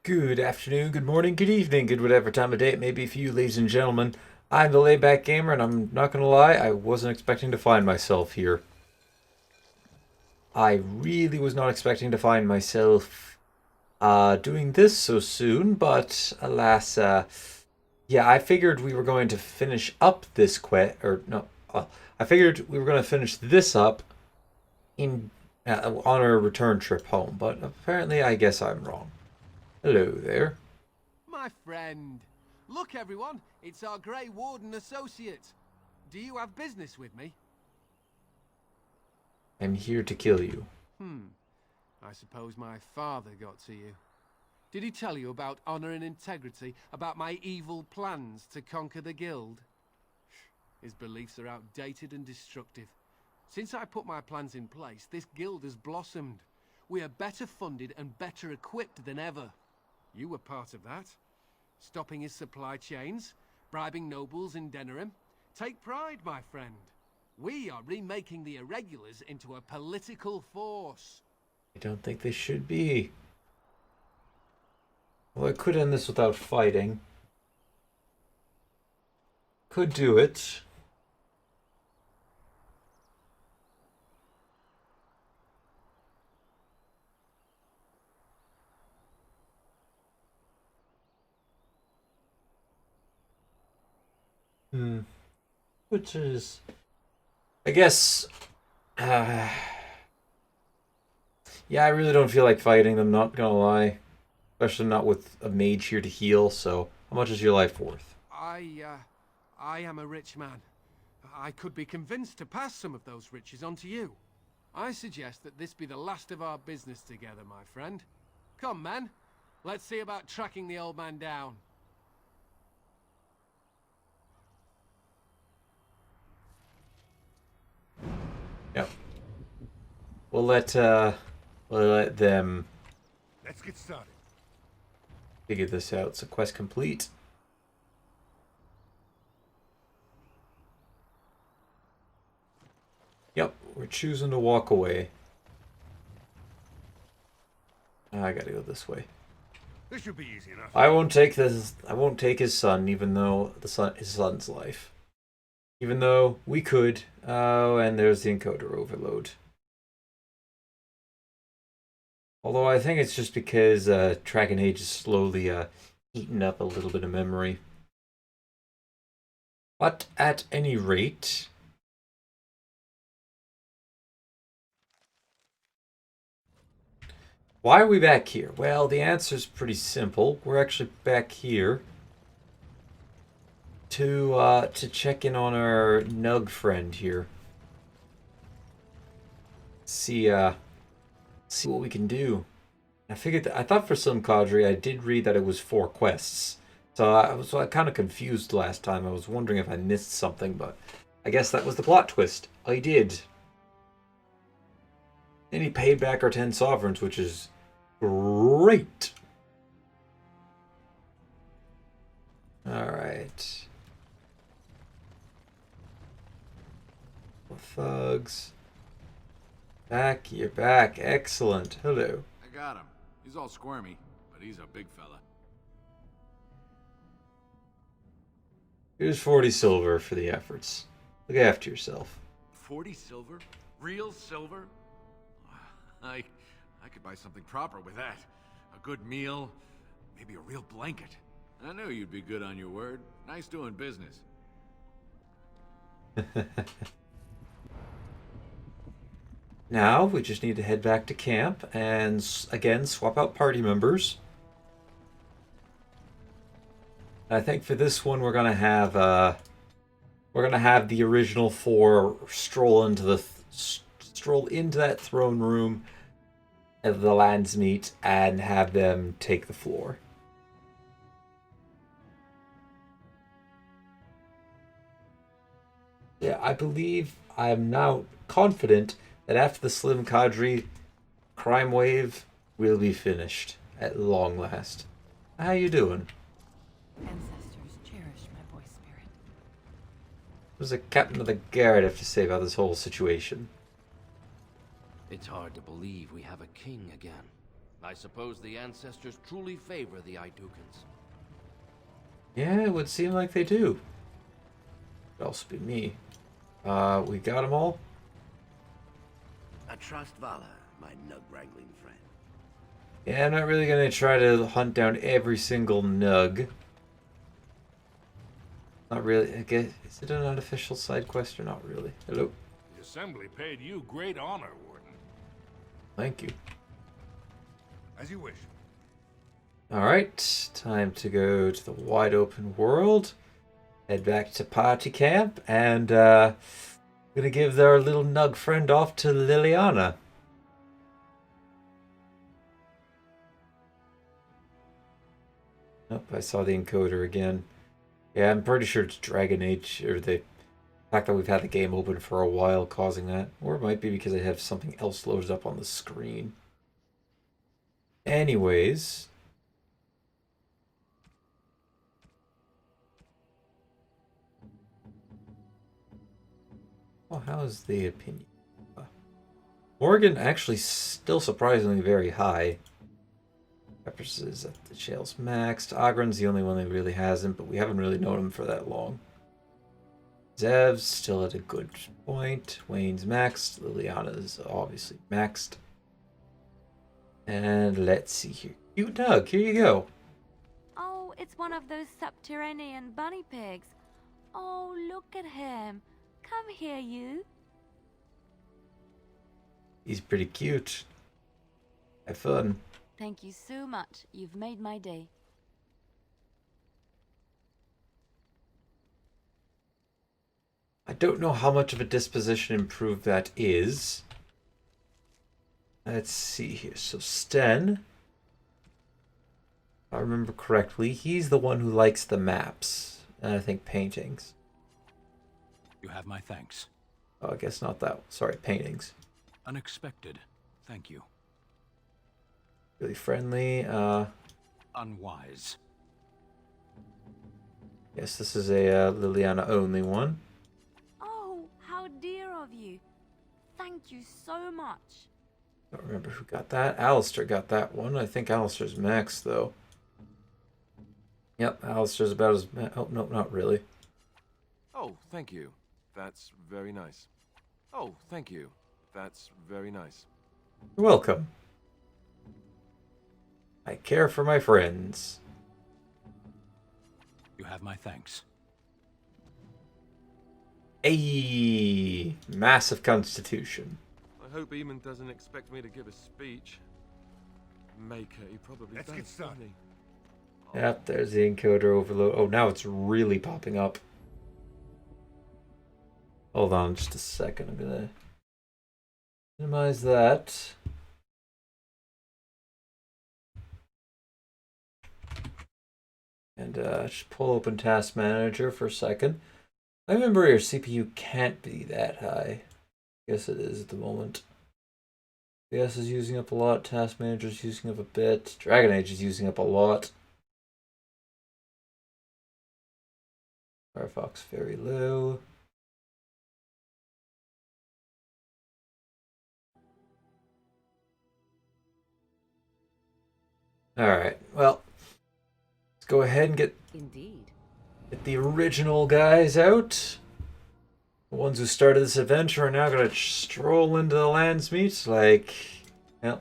Good afternoon, good morning, good evening, good whatever time of day it may be for you, ladies and gentlemen. I'm the Layback Gamer, and I'm not gonna lie, I wasn't expecting to find myself here. I really was not expecting to find myself doing this so soon, but alas, yeah, I figured we were going to finish up this quest, or no, I figured we were going to finish this up in on our return trip home, but apparently I guess I'm wrong. Hello there. My friend. Look, everyone, it's our Grey Warden associate. Do you have business with me? I'm here to kill you. I suppose my father got to you. Did he tell you about honor and integrity, about my evil plans to conquer the guild? His beliefs are outdated and destructive. Since I put my plans in place, this guild has blossomed. We are better funded and better equipped than ever. You were part of that. Stopping his supply chains, bribing nobles in Denerim. Take pride, my friend. We are remaking the Irregulars into a political force. I don't think they should be. Well, I could end this without fighting. Could do it. Which is, I guess, uh, yeah, I really don't feel like fighting them, not gonna lie. Especially not with a mage here to heal, so how much is your life worth? I am a rich man. I could be convinced to pass some of those riches on to you. I suggest that this be the last of our business together, my friend. Come, man. Let's see about tracking the old man down. Yep. We'll let them Let's get started. figure this out. So quest complete. Yep, we're choosing to walk away. I gotta go this way. This should be easy enough. I won't take this. I won't take his son, even though his son's life. Even though we could. Oh, and there's the encoder overload. Although I think it's just because Dragon Age is slowly eating up a little bit of memory. But at any rate, why are we back here? Well, the answer's pretty simple. We're actually back here to check in on our Nug friend here. See see what we can do. I figured I thought for some cadre I did read that it was 4 quests. So I kind of confused last time. I was wondering if I missed something, but I guess that was the plot twist. I did. And he paid back our 10 sovereigns, which is great. Alright. Thugs. Back, you're back. Excellent. Hello. I got him. He's all squirmy, but he's a big fella. Here's 40 silver for the efforts. Look after yourself. 40 silver? Real silver? I could buy something proper with that. A good meal, maybe a real blanket. I knew you'd be good on your word. Nice doing business. Now, we just need to head back to camp and, again, swap out party members. I think for this one, we're gonna have the original 4 stroll into that throne room of the Landsmeet and have them take the floor. Yeah, I believe I am now confident that after the Slim Cadre crime wave will be finished at long last. How you doing? Ancestors cherish my boy's spirit. What does the captain of the guard have to say about this whole situation? It's hard to believe we have a king again. I suppose the ancestors truly favor the Idukans. Yeah, it would seem like they do. Could also be me. We got them all? I trust Vala, my nug-wrangling friend. Yeah, I'm not really gonna try to hunt down every single nug. Not really. I guess, is it an unofficial side quest or not really? Hello? The Assembly paid you great honor, Warden. Thank you. As you wish. Alright, time to go to the wide open world. Head back to party camp and gonna give our little nug friend off to Liliana. Nope, I saw the encoder again. Yeah, I'm pretty sure it's Dragon Age, or the fact that we've had the game open for a while causing that. Or it might be because I have something else loaded up on the screen. Anyways. Oh, how's the opinion? Morgan actually still surprisingly very high. Peppers is at the Shale's maxed. Ogren's the only one that really hasn't, but we haven't really known him for that long. Zev's still at a good point. Wayne's maxed. Liliana's obviously maxed. And let's see here. Cute Doug, here you go. Oh, it's one of those subterranean bunny pigs. Oh, look at him. Come here, you. He's pretty cute. Have fun. Thank you so much. You've made my day. I don't know how much of a disposition improve that is. Let's see here. So Sten, if I remember correctly, he's the one who likes the maps. And I think paintings. You have my thanks. Oh, I guess not that. Sorry, paintings. Unexpected. Thank you. Really friendly. Unwise. Yes, this is a Liliana only one. Oh, how dear of you. Thank you so much. Don't remember who got that. Alistair got that one. I think Alistair's max though. Yep, Alistair's about as oh no, not really. Oh, thank you. That's very nice. Oh, thank you. That's very nice. You're welcome. I care for my friends. You have my thanks. Ayy, massive constitution. I hope Eamon doesn't expect me to give a speech. Maker, he probably Let's does, get started. doesn't he? Yep, there's the encoder overload. Oh, now it's really popping up. Hold on just a second. I'm gonna minimize that. And just pull open Task Manager for a second. I remember your CPU can't be that high. Guess it is at the moment. PS is using up a lot. Task Manager is using up a bit. Dragon Age is using up a lot. Firefox very low. Alright, well, let's go ahead and get the original guys out. The ones who started this adventure are now going to stroll into the Landsmeet like, well,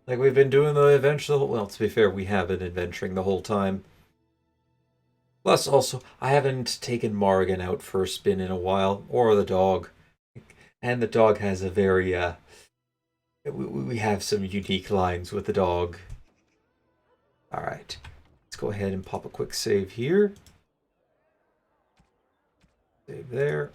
like we've been doing the adventure. Well, to be fair, we have been adventuring the whole time. Plus, also, I haven't taken Morrigan out for a spin in a while, or the dog. And the dog has a very, we have some unique lines with the dog. Alright, let's go ahead and pop a quick save here. Save there.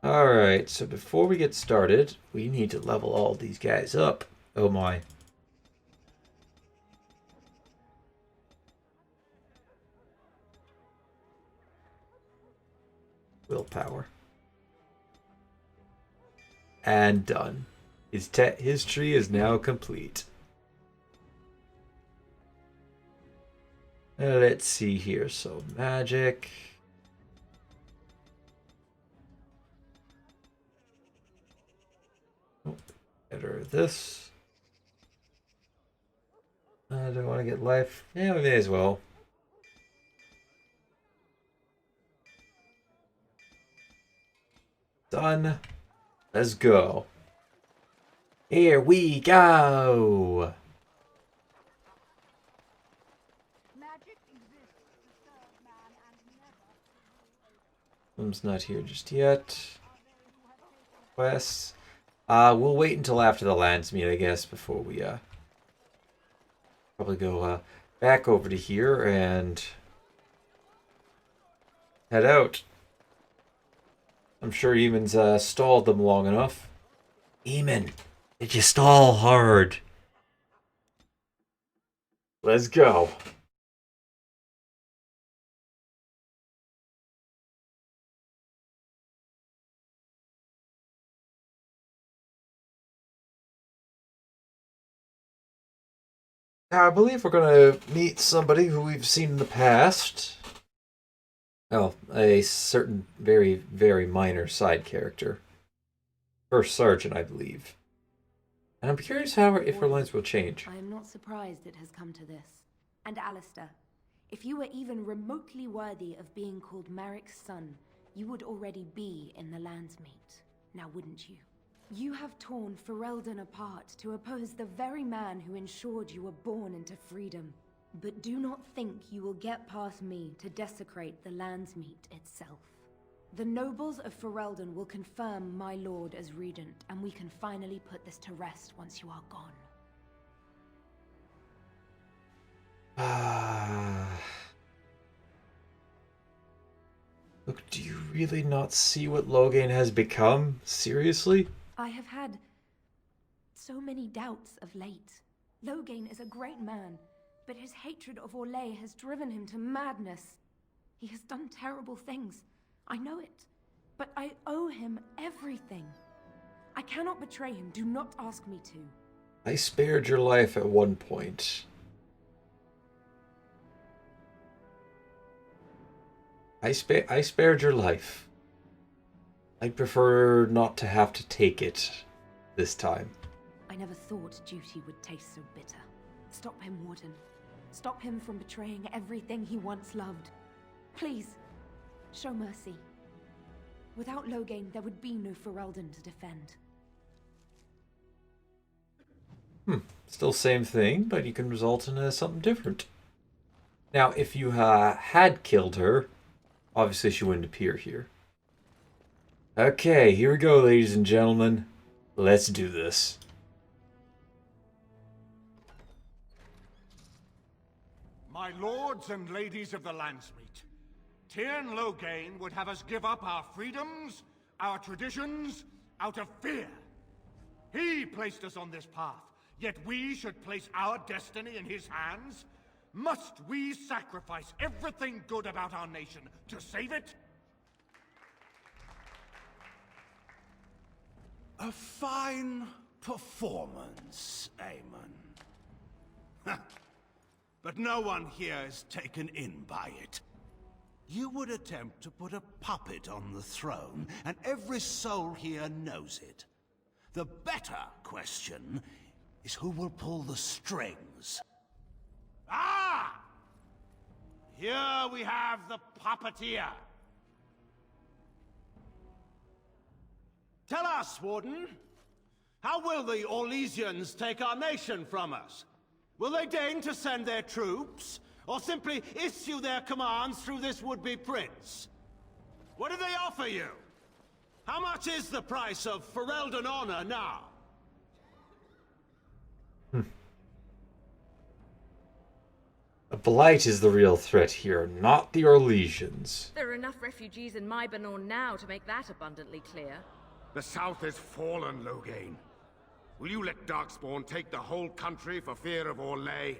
Alright, so before we get started, we need to level all these guys up. Oh my. Willpower. And done. His tree is now complete. Let's see here. So magic. Get rid of this. Do I want to get life? Yeah, we may as well. Done. Let's go. Here we go. Mom's not here just yet. Quests. We'll wait until after the Landsmeet, I guess, before we probably go back over to here and head out. I'm sure Eamon's stalled them long enough. Eamon, did you stall hard? Let's go. Now, I believe we're going to meet somebody who we've seen in the past. Oh, a certain very, very minor side character. First Sergeant, I believe. And I'm curious how if her lines will change. I am not surprised it has come to this. And Alistair, if you were even remotely worthy of being called Marik's son, you would already be in the Landsmeet. Now wouldn't you? You have torn Feraldin apart to oppose the very man who ensured you were born into freedom. But do not think you will get past me to desecrate the Landsmeet itself. The nobles of Feraldin will confirm my lord as regent, and we can finally put this to rest once you are gone. Look, do you really not see what Loghain has become? Seriously? I have had so many doubts of late. Loghain is a great man, but his hatred of Orlais has driven him to madness. He has done terrible things. I know it, but I owe him everything. I cannot betray him. Do not ask me to. I spared your life at one point. I spared your life. I'd prefer not to have to take it this time. I never thought duty would taste so bitter. Stop him, Warden. Stop him from betraying everything he once loved. Please, show mercy. Without Loghain, there would be no Feraldin to defend. Still same thing, but you can result in something different. Now, if you had killed her, obviously she wouldn't appear here. Okay, here we go, ladies and gentlemen. Let's do this. My lords and ladies of the Landsmeet, Tyrn Loghain would have us give up our freedoms, our traditions, out of fear. He placed us on this path, yet we should place our destiny in his hands? Must we sacrifice everything good about our nation to save it? A fine performance, Aemon. But no one here is taken in by it. You would attempt to put a puppet on the throne, and every soul here knows it. The better question is who will pull the strings. Ah! Here we have the puppeteer. Tell us, Warden, how will the Orlesians take our nation from us? Will they deign to send their troops, or simply issue their commands through this would-be prince? What do they offer you? How much is the price of Feraldin honor now? The Blight is the real threat here, not the Orlesians. There are enough refugees in Mybanor now to make that abundantly clear. The South is fallen, Loghain. Will you let Darkspawn take the whole country for fear of Orlais?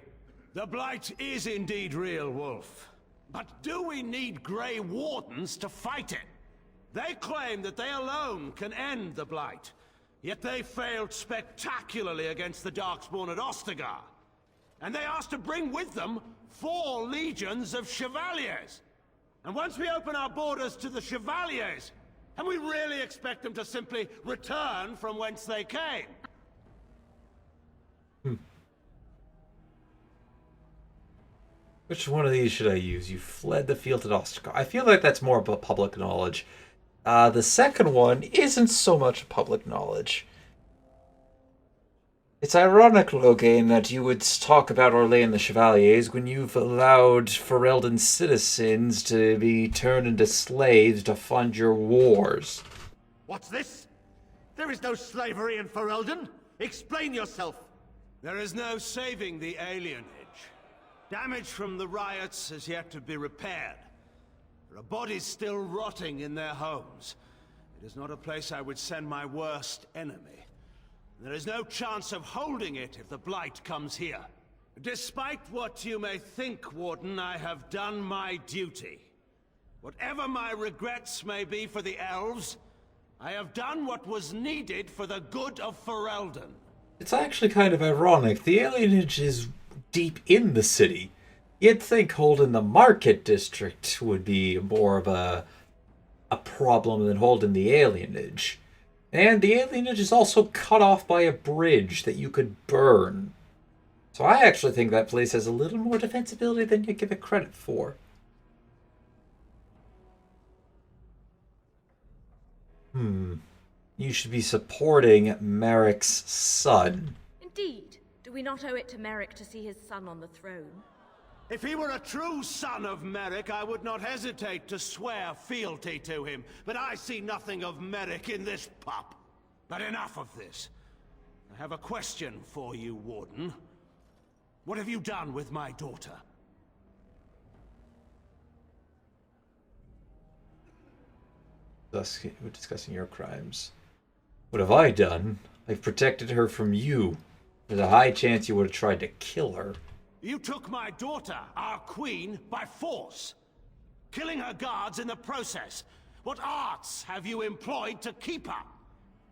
The Blight is indeed real, Wolf. But do we need Grey Wardens to fight it? They claim that they alone can end the Blight, yet they failed spectacularly against the Darkspawn at Ostagar. And they asked to bring with them 4 legions of Chevaliers. And once we open our borders to the Chevaliers, can we really expect them to simply return from whence they came? Which one of these should I use? You fled the field at Ostrogard. I feel like that's more about public knowledge. The second one isn't so much public knowledge. It's ironic, Loghain, that you would talk about Orlais and the Chevaliers when you've allowed Feraldin citizens to be turned into slaves to fund your wars. What's this? There is no slavery in Feraldin. Explain yourself. There is no saving the alienage. Damage from the riots has yet to be repaired. There are bodies still rotting in their homes. It is not a place I would send my worst enemy. There is no chance of holding it if the Blight comes here. Despite what you may think, Warden, I have done my duty. Whatever my regrets may be for the elves, I have done what was needed for the good of Feraldin. It's actually kind of ironic. The alienage is deep in the city. You'd think holding the market district would be more of a problem than holding the alienage. And the alienage is also cut off by a bridge that you could burn. So I actually think that place has a little more defensibility than you give it credit for. You should be supporting Merrick's son. Indeed. Do we not owe it to Merrick to see his son on the throne? If he were a true son of Merrick, I would not hesitate to swear fealty to him. But I see nothing of Merrick in this pup. But enough of this. I have a question for you, Warden. What have you done with my daughter? Thus, we're discussing your crimes. What have I done? I've protected her from you. There's a high chance you would have tried to kill her. You took my daughter, our queen, by force, killing her guards in the process. What arts have you employed to keep her?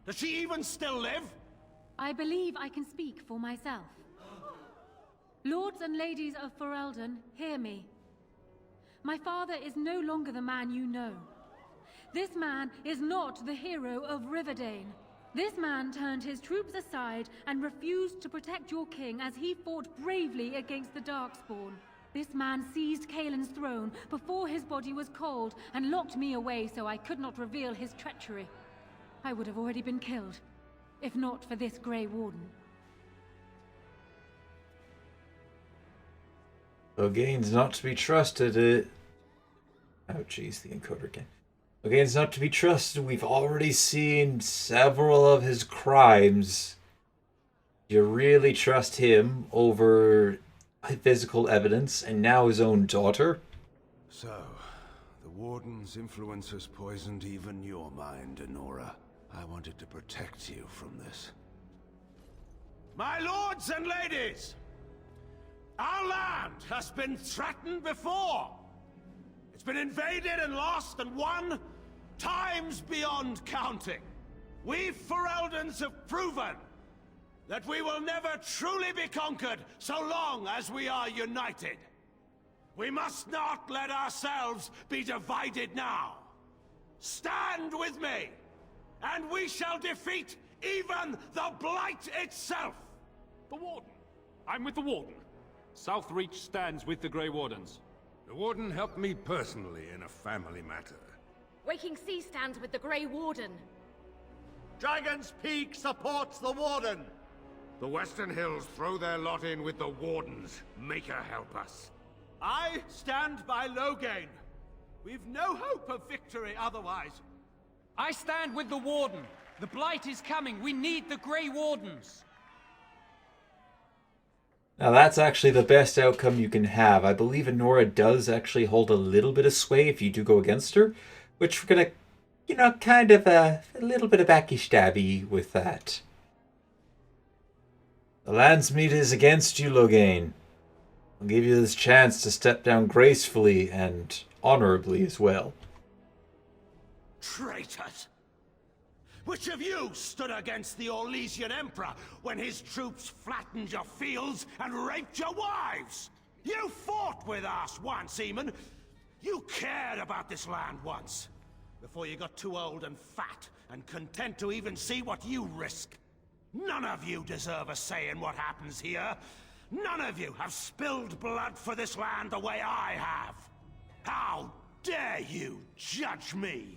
Does she even still live? I believe I can speak for myself. Lords and ladies of Feraldin, hear me. My father is no longer the man you know. This man is not the hero of Riverdane. This man turned his troops aside and refused to protect your king as he fought bravely against the Darkspawn. This man seized Kaelin's throne before his body was cold and locked me away so I could not reveal his treachery. I would have already been killed, if not for this Grey Warden. Loghain's not to be trusted. Oh jeez, the encoder again. Loghain's not to be trusted. We've already seen several of his crimes. You really trust him over physical evidence and now his own daughter? So, the Warden's influence has poisoned even your mind, Anoura. I wanted to protect you from this. My lords and ladies! Our land has been threatened before! It's been invaded and lost and won times beyond counting. We Feraldins have proven that we will never truly be conquered so long as we are united. We must not let ourselves be divided now. Stand with me, and we shall defeat even the Blight itself. The Warden. I'm with the Warden. Southreach stands with the Grey Wardens. The Warden helped me personally in a family matter. Waking Sea stands with the Grey Warden. Dragon's Peak supports the Warden. The Western Hills throw their lot in with the Wardens. Make her help us. I stand by Loghain. We've no hope of victory otherwise. I stand with the Warden. The Blight is coming. We need the Grey Wardens. Now that's actually the best outcome you can have. I believe Anoura does actually hold a little bit of sway if you do go against her, which we're gonna, kind of a little bit of backy stabby with that. The Landsmeet is against you, Loghain. I'll give you this chance to step down gracefully and honorably as well. Traitors! Which of you stood against the Orlesian Emperor when his troops flattened your fields and raped your wives? You fought with us once, Eamon. You cared about this land once, before you got too old and fat and content to even see what you risk. None of you deserve a say in what happens here. None of you have spilled blood for this land the way I have. How dare you judge me?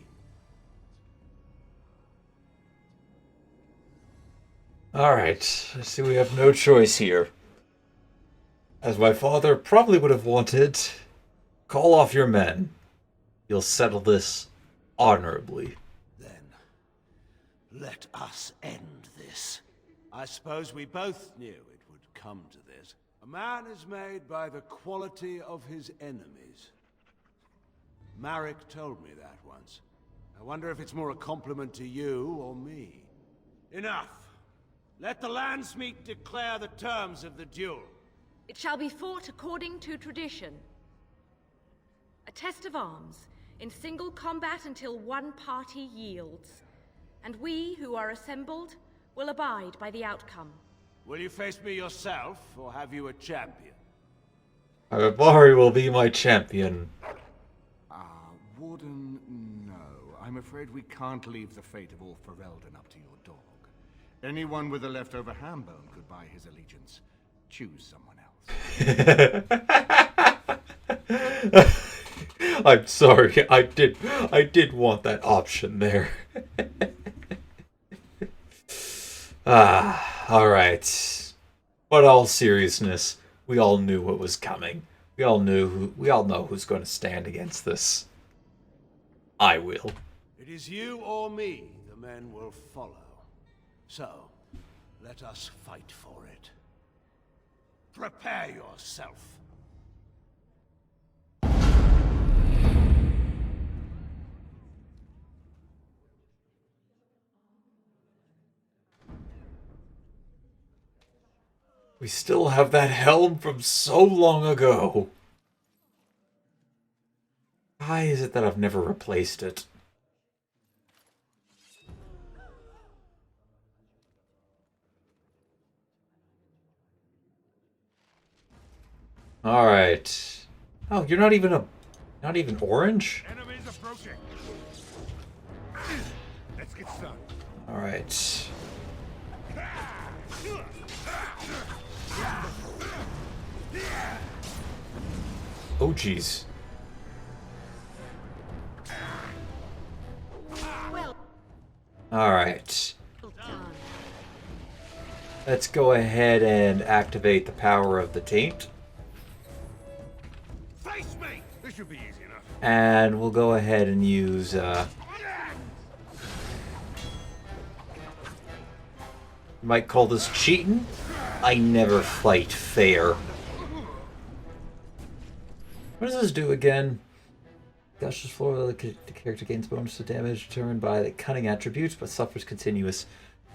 Alright, I see we have no choice here. As my father probably would have wanted, call off your men. You'll settle this honorably. Then, let us end this. I suppose we both knew it would come to this. A man is made by the quality of his enemies. Marek told me that once. I wonder if it's more a compliment to you or me. Enough! Let the Landsmeet declare the terms of the duel. It shall be fought according to tradition. A test of arms, in single combat until one party yields. And we, who are assembled, will abide by the outcome. Will you face me yourself, or have you a champion? Bari will be my champion. Warden, no. I'm afraid we can't leave the fate of all Feraldin up to your dog. Anyone with a leftover ham bone could buy his allegiance. Choose someone else. I'm sorry. I did want that option there. Alright. But all seriousness, we all knew what was coming. We all know who's going to stand against this. I will. It is you or me the men will follow. So, let us fight for it. Prepare yourself. We still have that helm from so long ago. Why is it that I've never replaced it? All right. Oh, you're not even orange? Enemies approaching. Let's get started. All right. Oh, jeez. All right. Let's go ahead and activate the power of the taint. Face me! This should be easy enough. And we'll go ahead and use you might call this cheating. I never fight fair. What does this do again? Gushers floor, the character gains bonus to damage determined by the cunning attributes, but suffers continuous.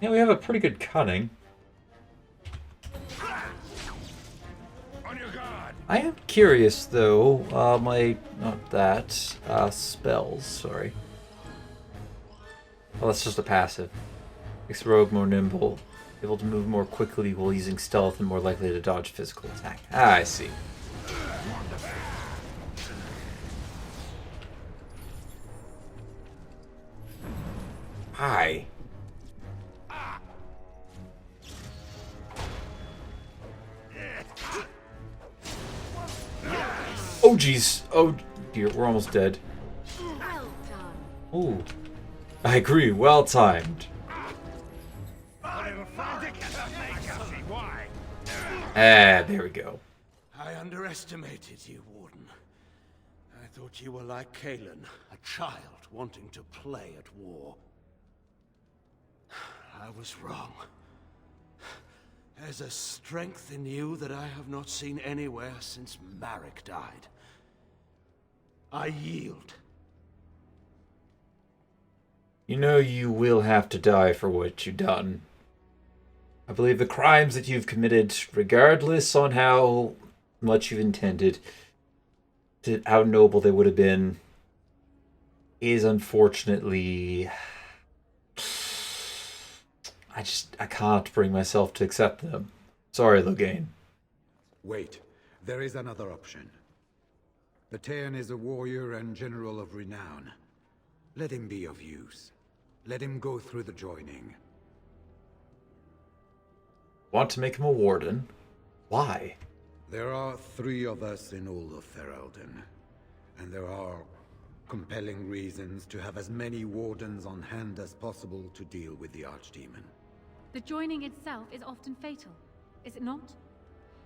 Yeah, we have a pretty good cunning. On your guard. I am curious though, spells, sorry. Oh, that's just a passive. Makes the rogue more nimble, able to move more quickly while using stealth and more likely to dodge physical attack. Ah, I see. Hi. Oh jeez. Oh dear, we're almost dead. Well done. Ooh. I agree, well timed. Ah, there we go. I underestimated you, Warden. I thought you were like Kalen, a child wanting to play at war. I was wrong. There's a strength in you that I have not seen anywhere since Marek died. I yield. You know you will have to die for what you've done. I believe the crimes that you've committed, regardless on how much you've intended, to how noble they would have been, is unfortunately... I can't bring myself to accept them. Sorry, Loghain. Wait, there is another option. The Tairn is a warrior and general of renown. Let him be of use. Let him go through the joining. Want to make him a warden? Why? There are 3 of us in all of Feraldin, and there are compelling reasons to have as many wardens on hand as possible to deal with the Archdemon. The joining itself is often fatal, is it not?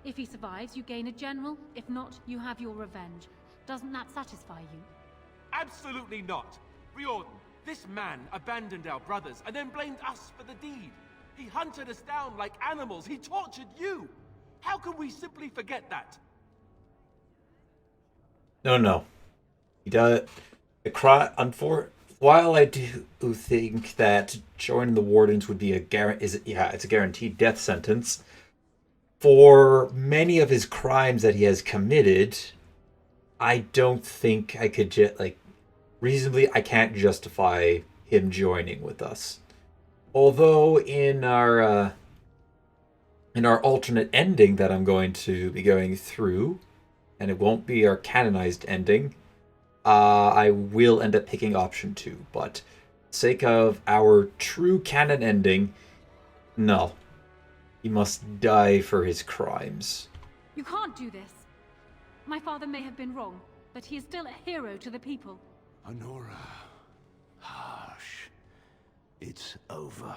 If he survives, you gain a general. If not, you have your revenge. Doesn't that satisfy you? Absolutely not. Riordan, this man abandoned our brothers and then blamed us for the deed. He hunted us down like animals. He tortured you. How can we simply forget that? No. He does. While I do think that joining the Wardens would be it's a guaranteed death sentence. For many of his crimes that he has committed, I don't think I could reasonably, I can't justify him joining with us. Although in our alternate ending that I'm going to be going through, and it won't be our canonized ending, I will end up picking option 2. But sake of our true canon ending, no. He must die for his crimes. You can't do this. My father may have been wrong, but he is still a hero to the people. Anoura. Hush. It's over.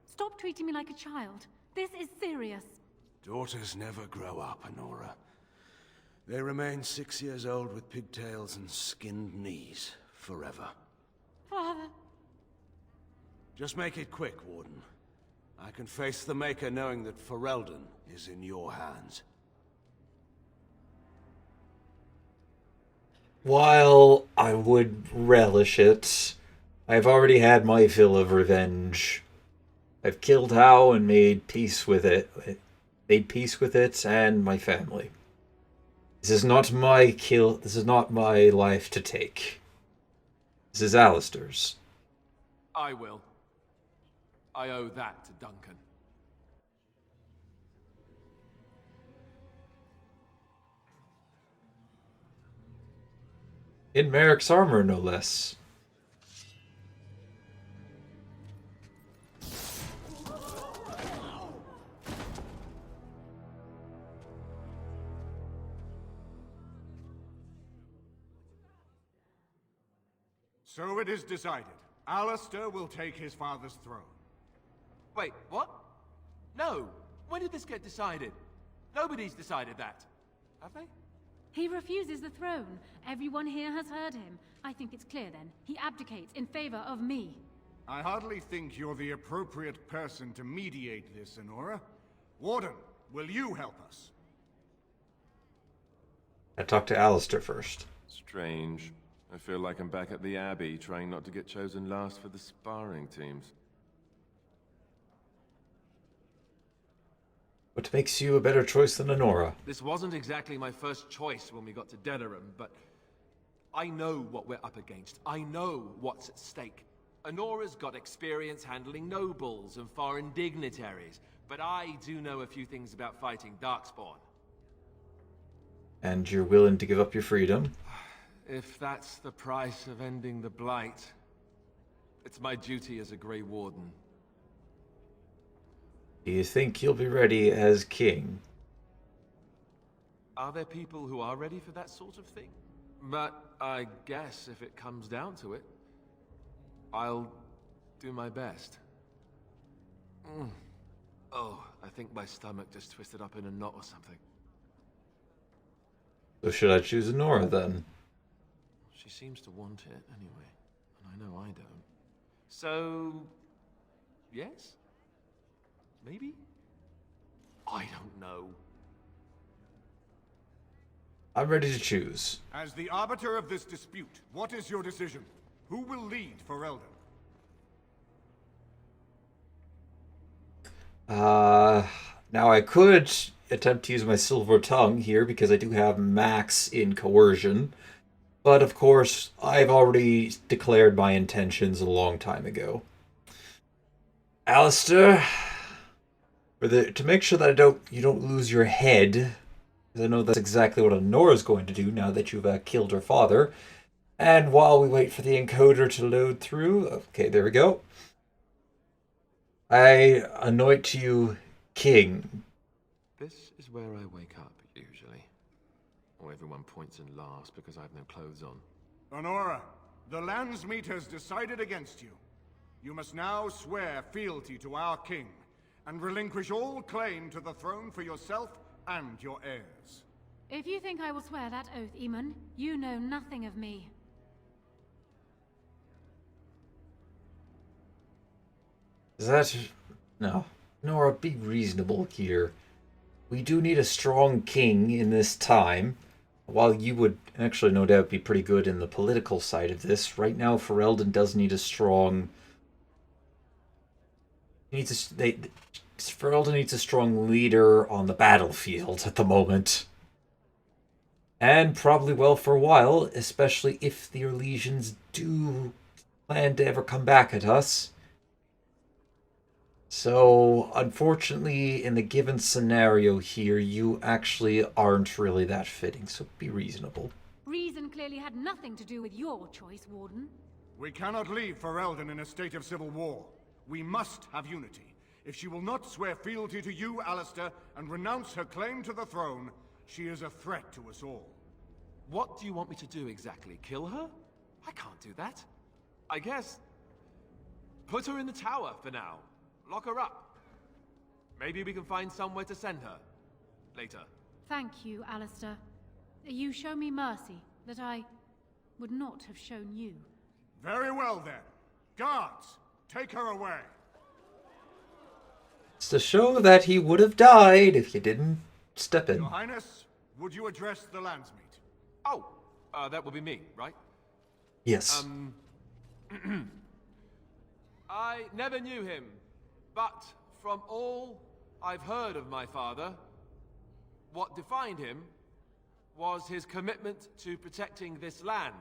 Stop treating me like a child. This is serious. Daughters never grow up, Anoura. They remain 6 years old with pigtails and skinned knees forever. Father. Just make it quick, Warden. I can face the Maker knowing that Feraldin is in your hands. While I would relish it, I've already had my fill of revenge. I've killed Howe and made peace with it. And my family. This is not my kill. This is not my life to take. This is Alistair's. I will. I owe that to Duncan. In Merrick's armor, no less. So it is decided. Alistair will take his father's throne. Wait, what? No. When did this get decided? Nobody's decided that. Have they? He refuses the throne. Everyone here has heard him. I think it's clear then. He abdicates in favor of me. I hardly think you're the appropriate person to mediate this, Anoura. Warden, will you help us? I talked to Alistair first. Strange. I feel like I'm back at the Abbey, trying not to get chosen last for the sparring teams. What makes you a better choice than Anoura? This wasn't exactly my first choice when we got to Denerim, but I know what we're up against. I know what's at stake. Anoura's got experience handling nobles and foreign dignitaries, but I do know a few things about fighting Darkspawn. And you're willing to give up your freedom? If that's the price of ending the Blight, it's my duty as a Grey Warden. Do you think you'll be ready as king? Are there people who are ready for that sort of thing? But I guess if it comes down to it, I'll do my best. Oh, I think my stomach just twisted up in a knot or something. So should I choose Anoura then? She seems to want it anyway, and I know I don't. So, yes? Maybe? I don't know. I'm ready to choose. As the arbiter of this dispute, what is your decision? Who will lead Feraldin? Now I could attempt to use my silver tongue here because I do have max in coercion. But of course, I've already declared my intentions a long time ago. Alistair, to make sure that you don't lose your head, because I know that's exactly what Anoura's going to do now that you've killed her father. And while we wait for the encoder to load through, okay, there we go. I anoint you king. This is where I wake up, usually. Or everyone points and laughs because I have no clothes on. Anoura, the Landsmeet has decided against you. You must now swear fealty to our king, and relinquish all claim to the throne for yourself and your heirs. If you think I will swear that oath, Eamon, you know nothing of me. Is that... No. Nora, be reasonable here. We do need a strong king in this time. While you would actually no doubt be pretty good in the political side of this, right now Feraldin does need a strong... Feraldin needs a strong leader on the battlefield at the moment. And probably well for a while, especially if the Orlesians do plan to ever come back at us. So, unfortunately, in the given scenario here, you actually aren't really that fitting, so be reasonable. Reason clearly had nothing to do with your choice, Warden. We cannot leave Feraldin in a state of civil war. We must have unity. If she will not swear fealty to you, Alistair, and renounce her claim to the throne, she is a threat to us all. What do you want me to do exactly? Kill her? I can't do that. I guess... put her in the tower for now. Lock her up. Maybe we can find somewhere to send her. Later. Thank you, Alistair. You show me mercy that I would not have shown you. Very well, then. Guards, take her away. It's to show that he would have died if you didn't step in. Your Highness, would you address the Landsmeet? Oh, that would be me, right? Yes. I never knew him, but from all I've heard of my father, what defined him was his commitment to protecting this land.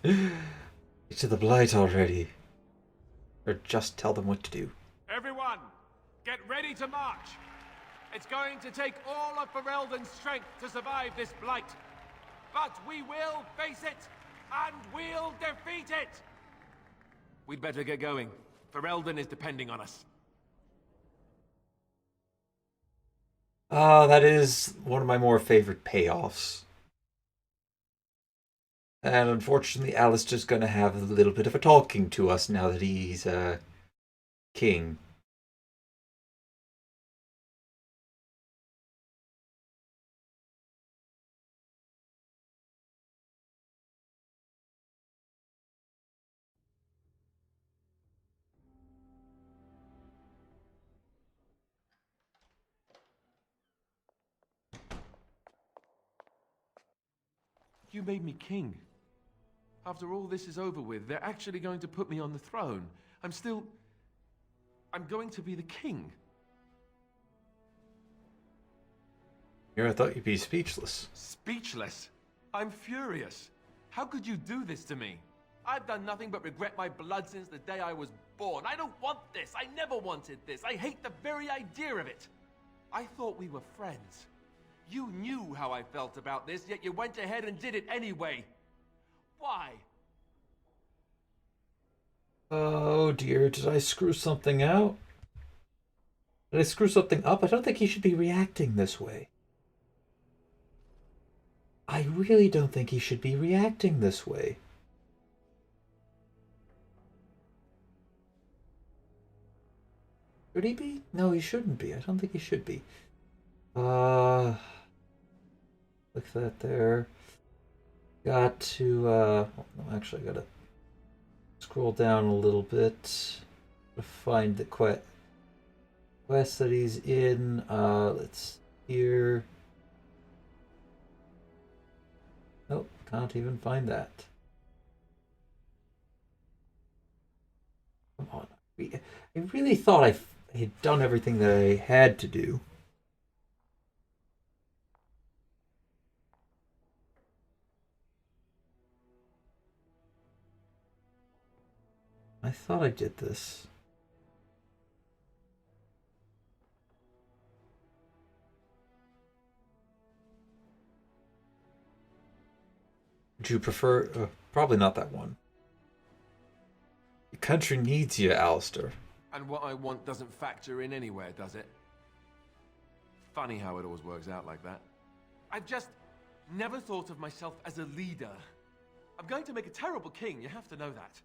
Get to the Blight already. Or just tell them what to do. Everyone, get ready to march. It's going to take all of Feraldin's strength to survive this blight. But we will face it, and we'll defeat it! We'd better get going. Feraldin is depending on us. That is one of my more favorite payoffs. And unfortunately, Alistair's going to have a little bit of a talking to us now that he's king. You made me king. After all this is over with, they're actually going to put me on the throne. I'm going to be the king. Here, I thought you'd be speechless. Speechless? I'm furious. How could you do this to me? I've done nothing but regret my blood since the day I was born. I don't want this. I never wanted this. I hate the very idea of it. I thought we were friends. You knew how I felt about this, yet you went ahead and did it anyway. Why? Oh dear, did I screw something out? Did I screw something up? I don't think he should be reacting this way. I really don't think he should be reacting this way. Should he be? No, he shouldn't be. I don't think he should be. Look at that there. Got to, no, actually I gotta scroll down a little bit to find the quest that he's in. Let's here. Nope, can't even find that. Come on. I really thought I had done everything that I had to do. I thought I did this. Would you prefer... probably not that one. The country needs you, Alistair. And what I want doesn't factor in anywhere, does it? Funny how it always works out like that. I've just never thought of myself as a leader. I'm going to make a terrible king, you have to know that.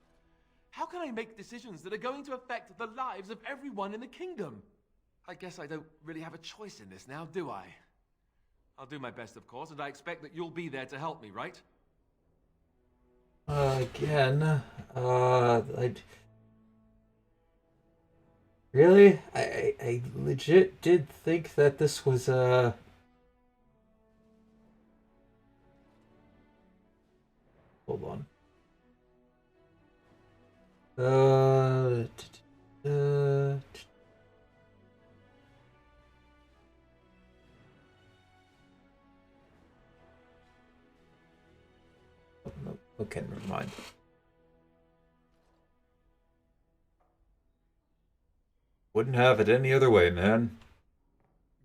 How can I make decisions that are going to affect the lives of everyone in the kingdom? I guess I don't really have a choice in this now, do I? I'll do my best, of course, and I expect that you'll be there to help me, right? Again, really? I legit did think that this was, hold on. Okay, never mind. Wouldn't have it any other way, man.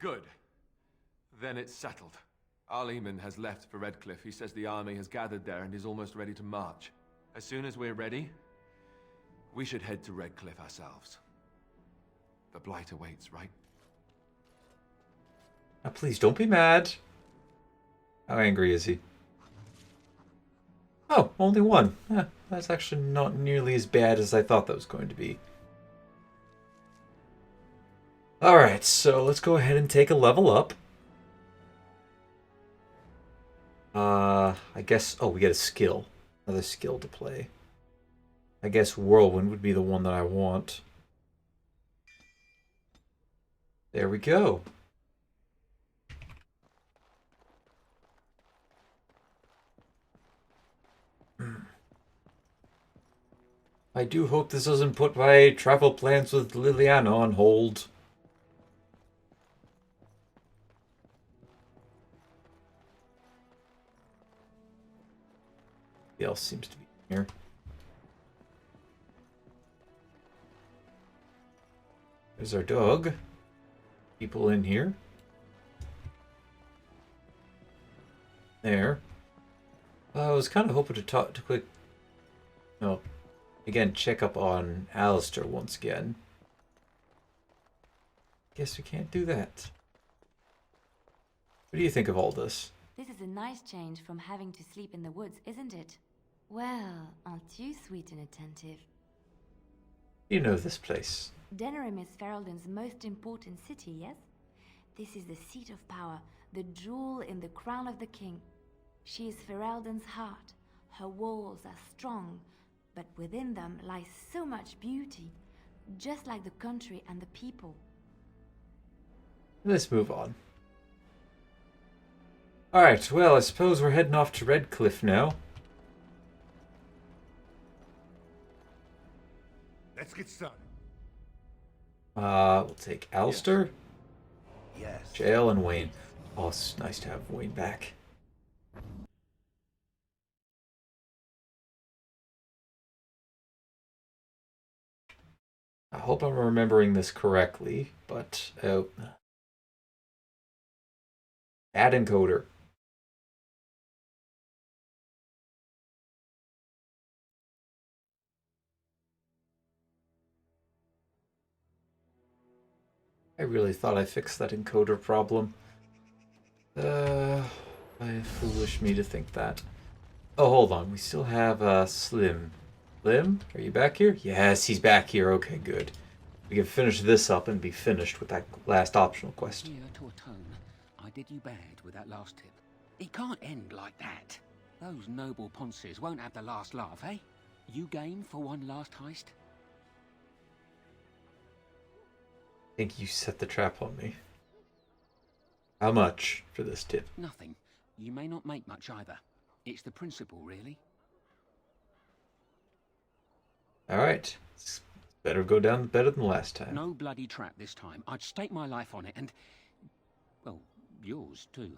Good. Then it's settled. Arleman has left for Redcliffe. He says the army has gathered there and is almost ready to march. As soon as we're ready, we should head to Redcliffe ourselves. The Blight awaits, right? Now, please don't be mad. How angry is he? Oh, only one. That's actually not nearly as bad as I thought that was going to be. Alright, so let's go ahead and take a level up. I guess... Oh, we get a skill. Another skill to play. I guess Whirlwind would be the one that I want. There we go. I do hope this doesn't put my travel plans with Liliana on hold. Who else seems to be here? There's our dog. People in here. There. I was kind of hoping to talk to quick... No. Again, check up on Alistair once again. Guess we can't do that. What do you think of all this? This is a nice change from having to sleep in the woods, isn't it? Well, aren't you sweet and attentive? You know this place. Denerim is Feraldin's most important city, yes? This is the seat of power, the jewel in the crown of the king. She is Feraldin's heart. Her walls are strong, but within them lies so much beauty, just like the country and the people. Let's move on. Alright, well, I suppose we're heading off to Redcliffe now. Let's get started. We'll take Alistair, Yes. Jael, and Wayne. Oh, it's nice to have Wayne back. I hope I'm remembering this correctly, but add encoder. I really thought I fixed that encoder problem. Foolish me to think that. Oh, hold on. We still have Slim. Slim, are you back here? Yes, he's back here. Okay, good. We can finish this up and be finished with that last optional quest. Here to atone, I did you bad with that last tip. It can't end like that. Those noble ponces won't have the last laugh, eh? You game for one last heist? I think you set the trap on me. How much for this tip? Nothing. You may not make much either. It's the principle, really. Alright. Better go down better than last time. No bloody trap this time. I'd stake my life on it and... well, yours too.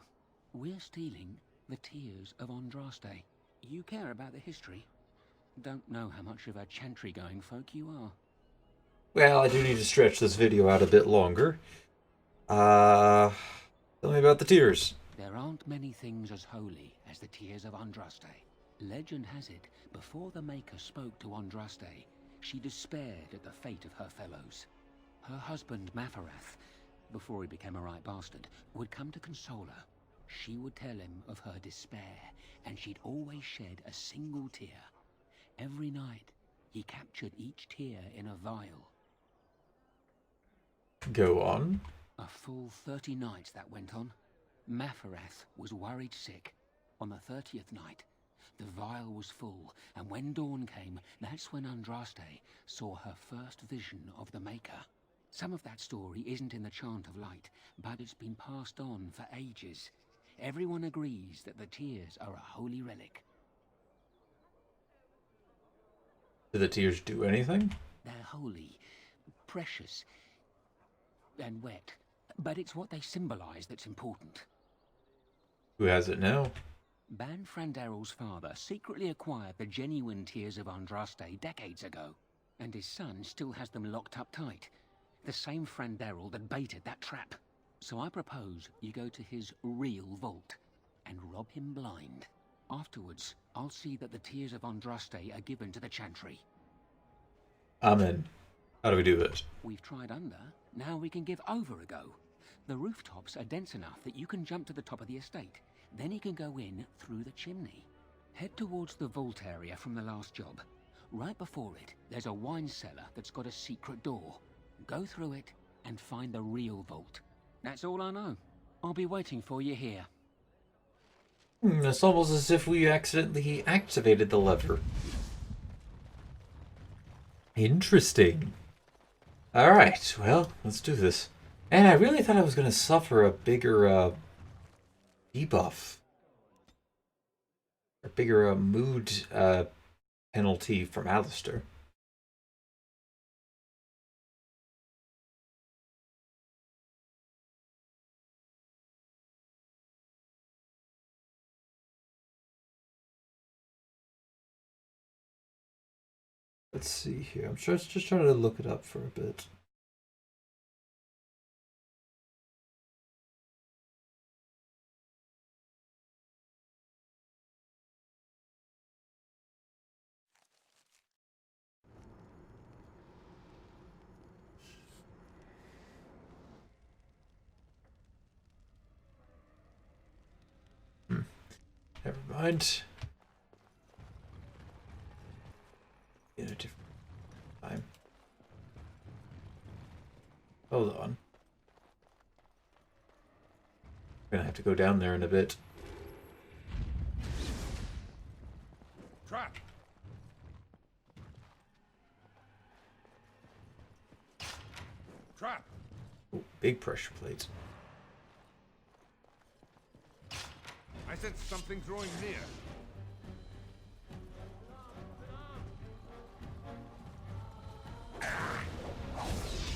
We're stealing the tears of Andraste. You care about the history. Don't know how much of a chantry-going folk you are. Well, I do need to stretch this video out a bit longer. Tell me about the tears. There aren't many things as holy as the tears of Andraste. Legend has it, before the Maker spoke to Andraste, She despaired at the fate of her fellows. Her husband, Mafarath, before he became a right bastard, would come to console her. She would tell him of her despair, and she'd always shed a single tear. Every night, he captured each tear in a vial. Go on. A full 30 nights that went on. Mafarath was worried sick. On the 30th night, the vial was full, and when dawn came, that's when Andraste saw her first vision of the Maker. Some of that story isn't in the Chant of Light, but it's been passed on for ages. Everyone agrees that the tears are a holy relic. Do the tears do anything? They're holy, precious, and wet. But it's what they symbolize that's important. Who has it now? Ban Frandarel's father secretly acquired the genuine tears of Andraste decades ago, and his son still has them locked up tight. The same Frandarel that baited that trap. So I propose you go to his real vault and rob him blind. Afterwards, I'll see that the tears of Andraste are given to the Chantry. Amen. How do we do that? We've tried under, now we can give over a go. The rooftops are dense enough that you can jump to the top of the estate. Then you can go in through the chimney. Head towards the vault area from the last job. Right before it, there's a wine cellar that's got a secret door. Go through it and find the real vault. That's all I know. I'll be waiting for you here. It's almost as if we accidentally activated the lever. Interesting. Alright, well, let's do this. And I really thought I was going to suffer a bigger debuff. A bigger mood penalty from Alistair. Let's see here. I'm just trying to look it up for a bit. Never mind. In a different time. Hold on. We're gonna have to go down there in a bit. Trap! Trap! Ooh, big pressure plate. I sense something drawing near.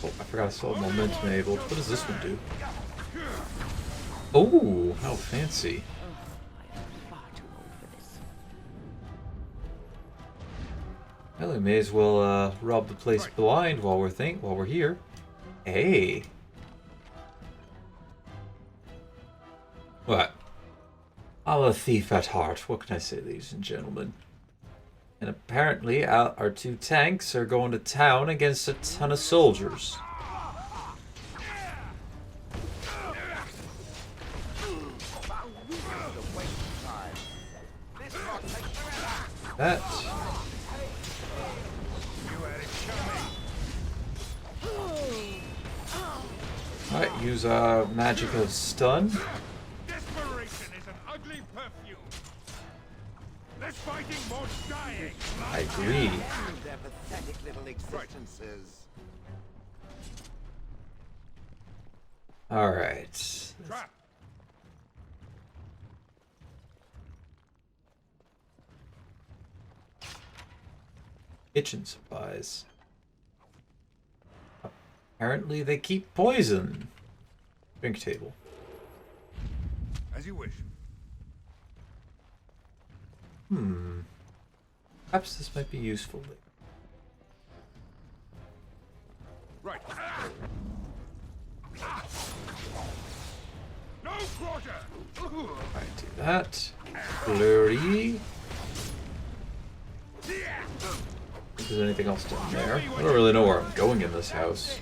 Oh, I forgot I saw momentum enabled. What does this one do? Oh, how fancy. Well, we may as well rob the place blind while we're here. Hey. What? I'm a thief at heart. What can I say, ladies and gentlemen? And apparently our two tanks are going to town against a ton of soldiers. That. Alright, use magic of stun. Desperation is an ugly perfume. Less fighting, more dying. I agree. Their pathetic little existences. Alright. Trap. Kitchen supplies. Apparently they keep poison. Drink table. As you wish. Perhaps this might be useful. Right. No quarter. Alright, do that. Flurry. if there's anything else down there. I don't really know where I'm going in this house.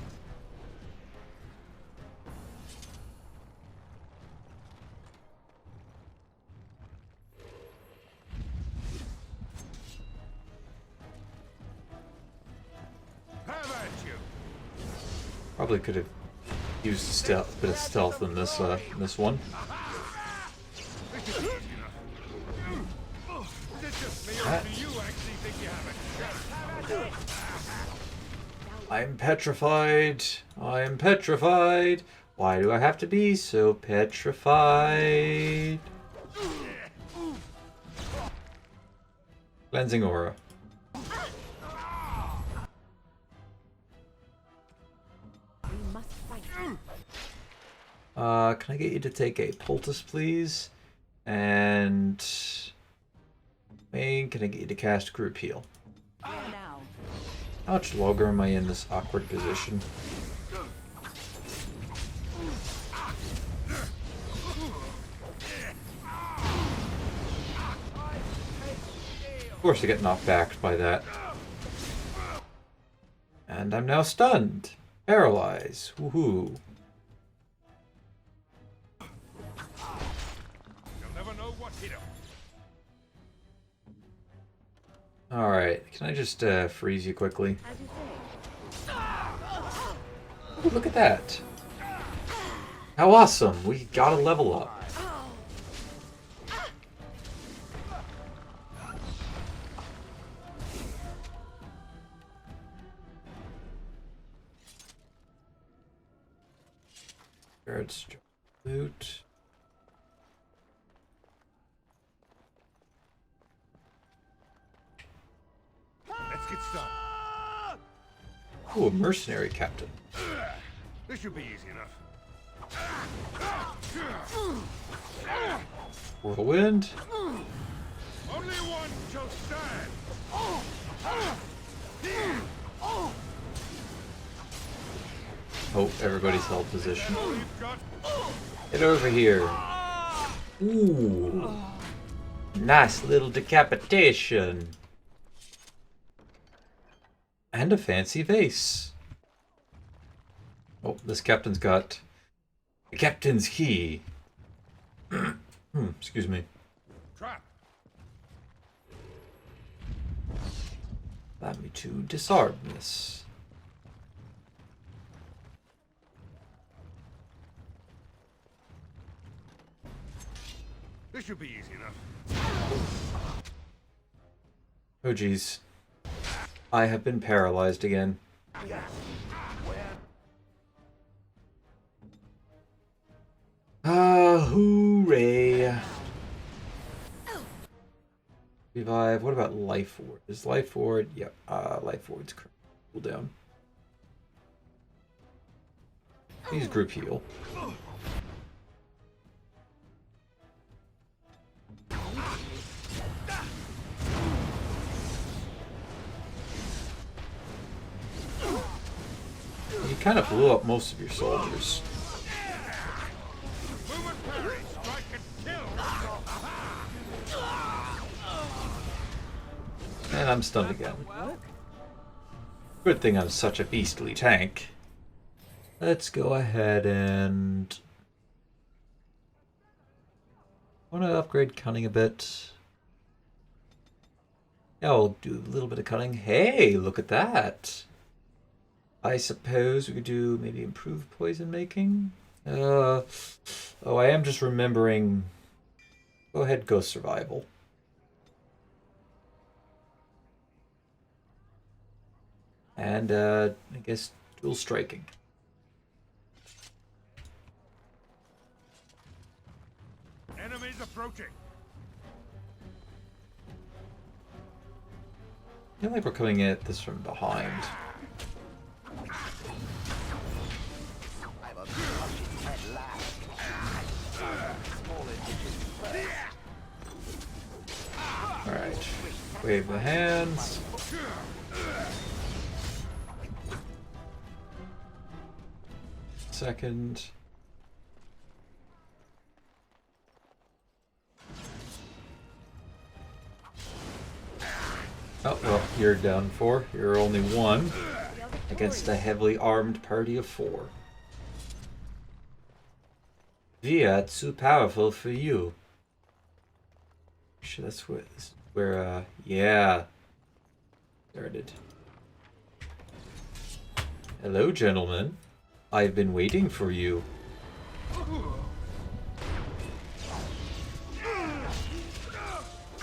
Probably could have used a bit of stealth in this one. I'm petrified. I'm petrified. Why do I have to be so petrified? Cleansing aura. Can I get you to take a poultice, please? And Wayne, can I get you to cast group heal? How much longer am I in this awkward position? Of course I get knocked back by that. And I'm now stunned. Paralyze. Woohoo. Alright, can I just freeze you quickly? Ooh, look at that! How awesome! We got a level up. Guards, loot. Let's get started. Ooh, a mercenary captain. This should be easy enough. Whirlwind. Only one shall stand. Oh, everybody's held position. Get over here. Ooh. Nice little decapitation. And a fancy vase. Oh, this captain's got the captain's key. Excuse me. Trap. Allow me to disarm this. This should be easy enough. Oh geez. I have been paralyzed again. Hooray. Revive. What about Life Ward? Is Life Ward? Yep. Life Ward's cooldown. Use group heal. You kind of blew up most of your soldiers. And I'm stunned again. Good thing I'm such a beastly tank. Let's go ahead and... I want to upgrade cunning a bit. Yeah, I'll do a little bit of cunning. Hey, look at that! I suppose we could do maybe improve poison making? Oh, I am just remembering... Go ahead, go survival. And, I guess, dual striking. Enemies approaching. I feel like we're coming at this from behind. Alright. Wave the hands. Second. Oh, well, you're done for. You're only one against a heavily armed party of 4. Via, too powerful for you. Sure, that's where, yeah. Started. Hello, gentlemen. I've been waiting for you.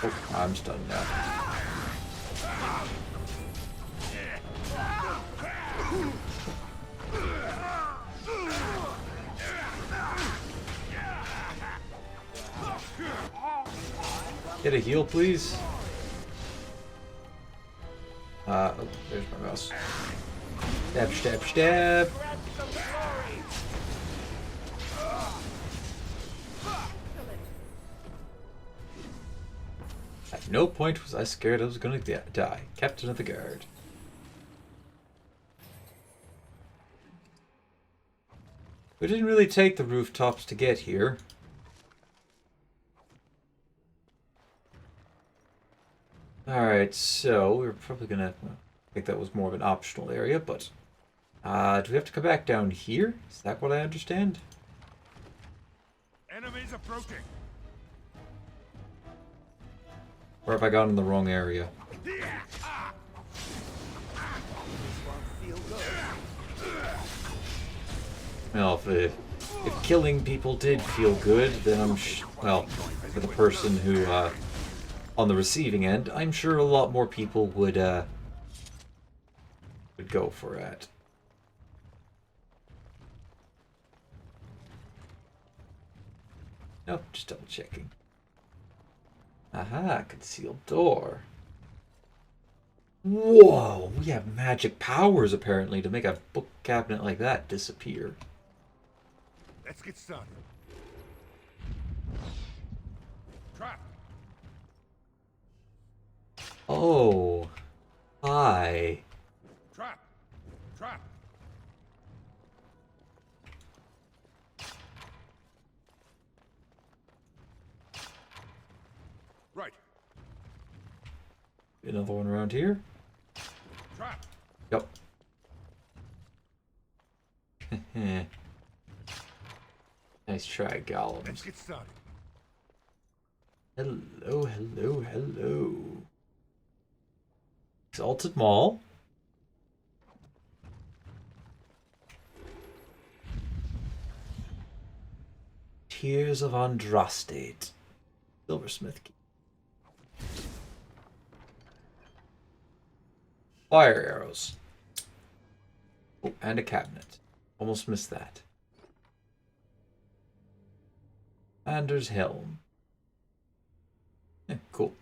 Oh, I'm stunned now. Get a heal, please. Oh, there's my mouse. Stab, stab, stab. At no point was I scared I was gonna die. Captain of the guard. We didn't really take the rooftops to get here. Alright, so we're probably gonna... Well, I think that was more of an optional area, but... do we have to come back down here? Is that what I understand? Enemies approaching. Or have I gone in the wrong area? Well, if killing people did feel good, then I'm well, for the person who on the receiving end, I'm sure a lot more people would go for it. Nope, just double checking. Aha, concealed door. Whoa, we have magic powers apparently to make a book cabinet like that disappear. Let's get started. Trap. Oh, hi. Trap. Trap. Right. Another one around here. Trap. Yep. Nice try, Gollum. Let's get started. Hello, hello, hello. Exalted Mall. Tears of Andraste. Silversmith key. Fire arrows. Oh, and a cabinet. Almost missed that. Anders helm. Yeah, cool.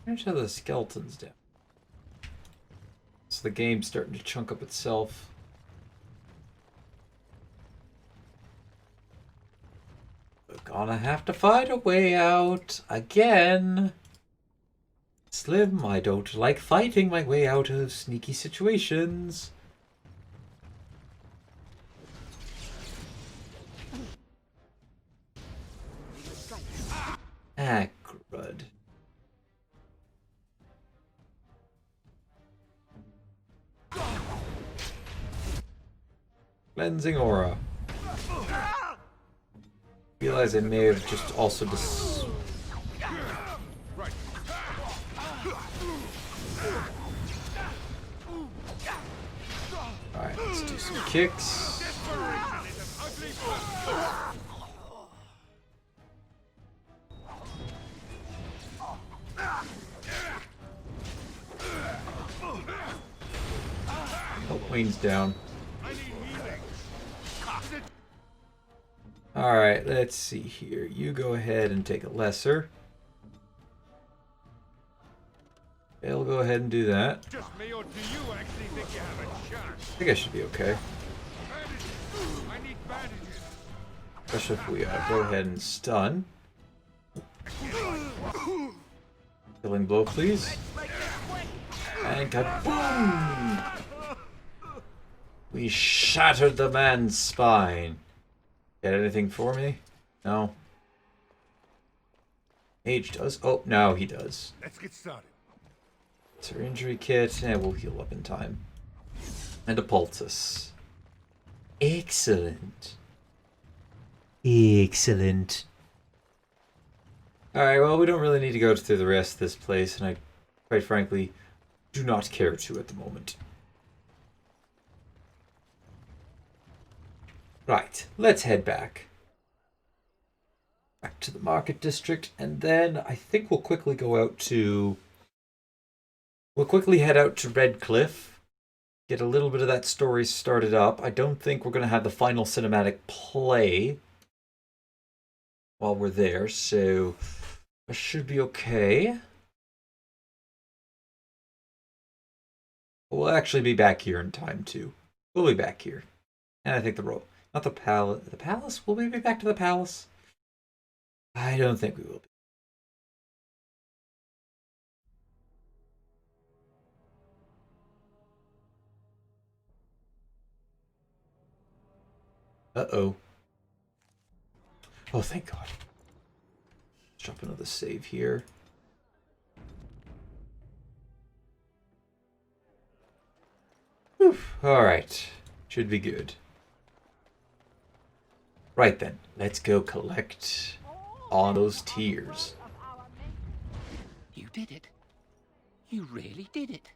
Here's how the skeletons down. So the game's starting to chunk up itself. We're gonna have to find a way out again. Slim, I don't like fighting my way out of sneaky situations. Ah, crud. Cleansing aura. Realize I may have just also Alright, let's do some kicks. Oh, Wayne's down. Alright, let's see here. You go ahead and take a lesser. I'll go ahead and do that. Just me, or do you actually think you have a chance? I think I should be okay. I need bandages. Especially if we go ahead and stun. Killing blow, please. And kaboom! We shattered the man's spine. Get anything for me? No. Mage does. Oh, now he does. Let's get started. It's her injury kit, and we'll heal up in time. And a poultice. Excellent. Excellent. Alright, well, we don't really need to go through the rest of this place, and I, quite frankly, do not care to at the moment. Right, let's head back. Back to the market district, and then I think we'll quickly go out to... We'll quickly head out to Red Cliff. Get a little bit of that story started up. I don't think we're going to have the final cinematic play while we're there, so I should be okay. We'll actually be back here in time, too. We'll be back here. And I think not the palace. The palace? Will we be back to the palace? I don't think we will be. Uh-oh. Oh, thank God. Let's drop another save here. Whew. All right. Should be good. Right then. Let's go collect all those tears. You did it. You really did it.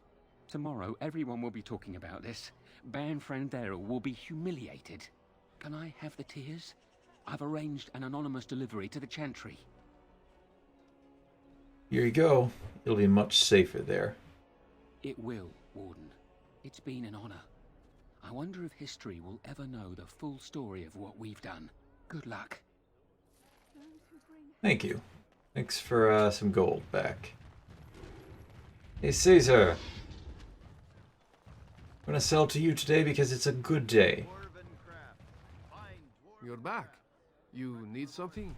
Tomorrow, everyone will be talking about this. Baron Frandero will be humiliated. Can I have the tears? I've arranged an anonymous delivery to the Chantry. Here you go. It'll be much safer there. It will, Warden. It's been an honor. I wonder if history will ever know the full story of what we've done. Good luck. Thank you. Thanks for some gold back. Hey, Caesar. I'm going to sell to you today because it's a good day. You're back. You need something?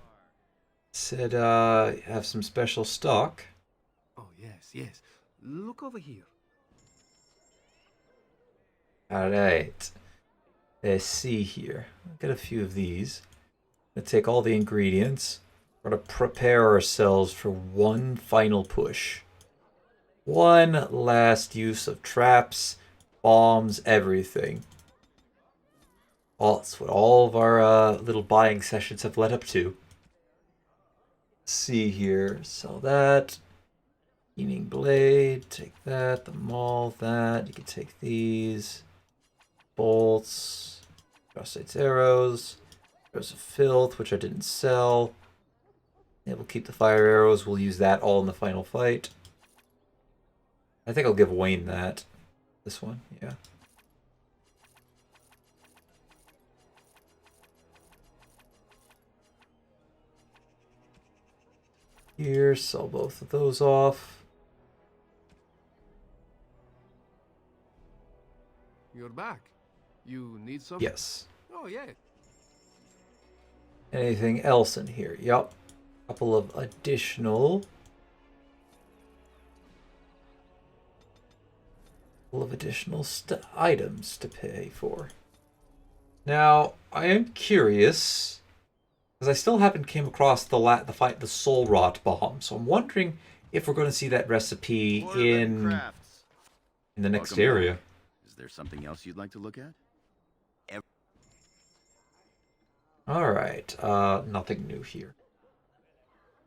Said, have some special stock. Oh, yes, yes. Look over here. Alright. Let's see here. I've got a few of these. I'm going to take all the ingredients. We're going to prepare ourselves for one final push. One last use of traps, bombs, everything. Well, that's what all of our little buying sessions have led up to. Let's see here. Sell that. Healing blade. Take that. The maul. That. You can take these. Bolts. Crosssight's arrows. Arrows of filth, which I didn't sell. Yeah, we'll keep the fire arrows. We'll use that all in the final fight. I think I'll give Wayne that. This one, yeah. Here, sell both of those off. You're back. You need something? Yes. Oh, yeah. Anything else in here? Yup. Couple of additional items to pay for. Now, I am curious because I still haven't came across the soul rot bomb. So I'm wondering if we're going to see that recipe in the next Welcome area. back. Is there something else you'd like to look at? All right. Nothing new here.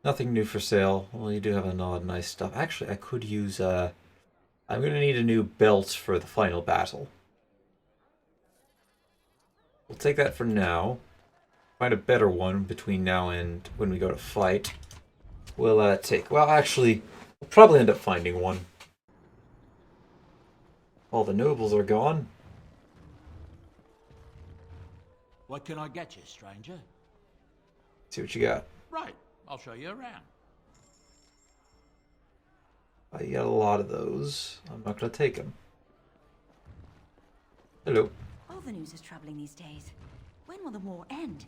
Nothing new for sale. Well, you do have a lot of nice stuff. Actually, I could use I'm going to need a new belt for the final battle. We'll take that for now. Find a better one between now and when we go to fight. We'll take... Well, actually, we'll probably end up finding one. All the nobles are gone. What can I get you, stranger? See what you got. Right, I'll show you around. You got a lot of those. I'm not going to take them. Hello. All the news is troubling these days. When will the war end?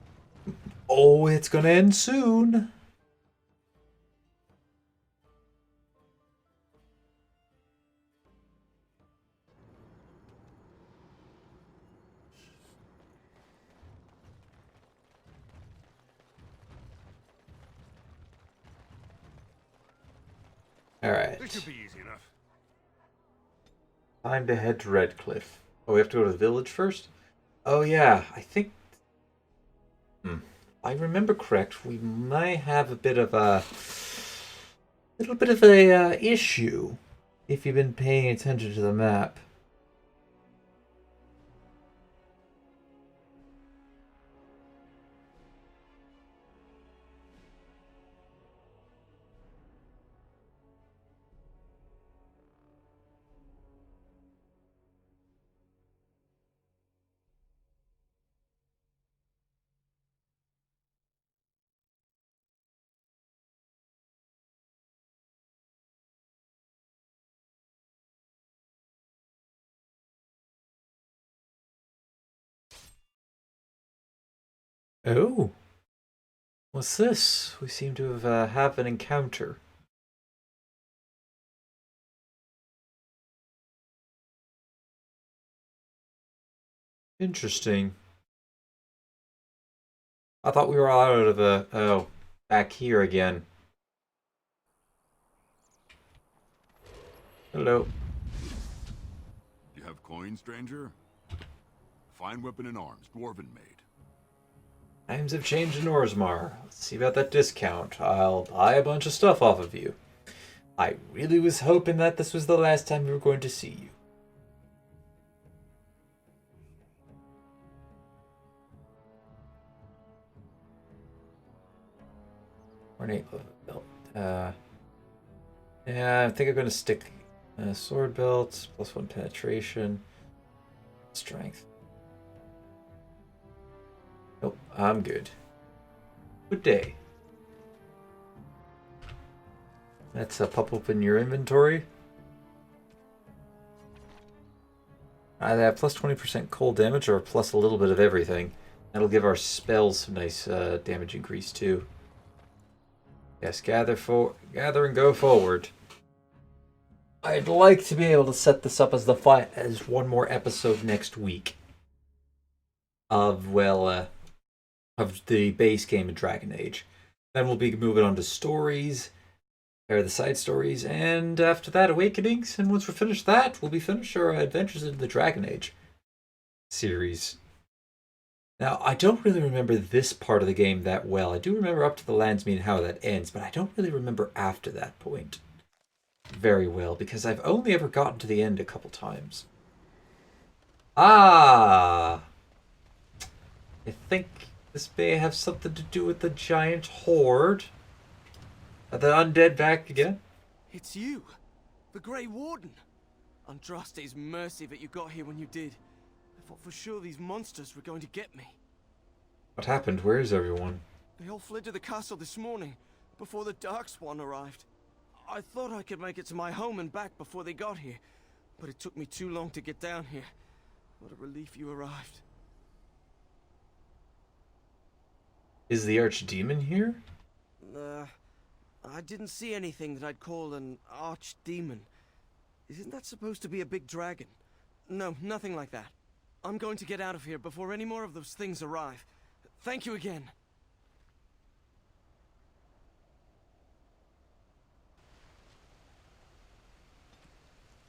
Oh, it's going to end soon. Alright. This should be easy enough. Time to head to Redcliffe. Oh, we have to go to the village first? Oh yeah, I think... I remember correct, we might have a bit of a... little bit of a issue, if you've been paying attention to the map. Oh. What's this? We seem to have an encounter. Interesting. I thought we were all out of the... Oh, back here again. Hello. You have coin, stranger? Fine weapon and arms, dwarven made. Times have changed in Orzammar. Let's see about that discount. I'll buy a bunch of stuff off of you. I really was hoping that this was the last time we were going to see you. Ornate belt. Yeah, I think I'm going to stick sword belt, +1 penetration, strength. Nope, I'm good. Good day. That's pop open your inventory. Either have plus 20% cold damage or plus a little bit of everything. That'll give our spells some nice damage increase too. Yes, gather and go forward. I'd like to be able to set this up as as one more episode next week of of the base game of Dragon Age. Then we'll be moving on to stories, or the side stories, and after that, Awakenings. And once we're finished that, we'll be finished our adventures in the Dragon Age series. Now, I don't really remember this part of the game that well. I do remember up to the Landsmeet and how that ends, but I don't really remember after that point very well, because I've only ever gotten to the end a couple times. Ah! I think this may have something to do with the giant horde. Are the undead back again? It's you, the Grey Warden. Andraste's mercy that you got here when you did. I thought for sure these monsters were going to get me. What happened? Where is everyone? They all fled to the castle this morning, before the Darkspawn arrived. I thought I could make it to my home and back before they got here, but it took me too long to get down here. What a relief you arrived. Is the archdemon here? I didn't see anything that I'd call an archdemon. Isn't that supposed to be a big dragon? No, nothing like that. I'm going to get out of here before any more of those things arrive. Thank you again.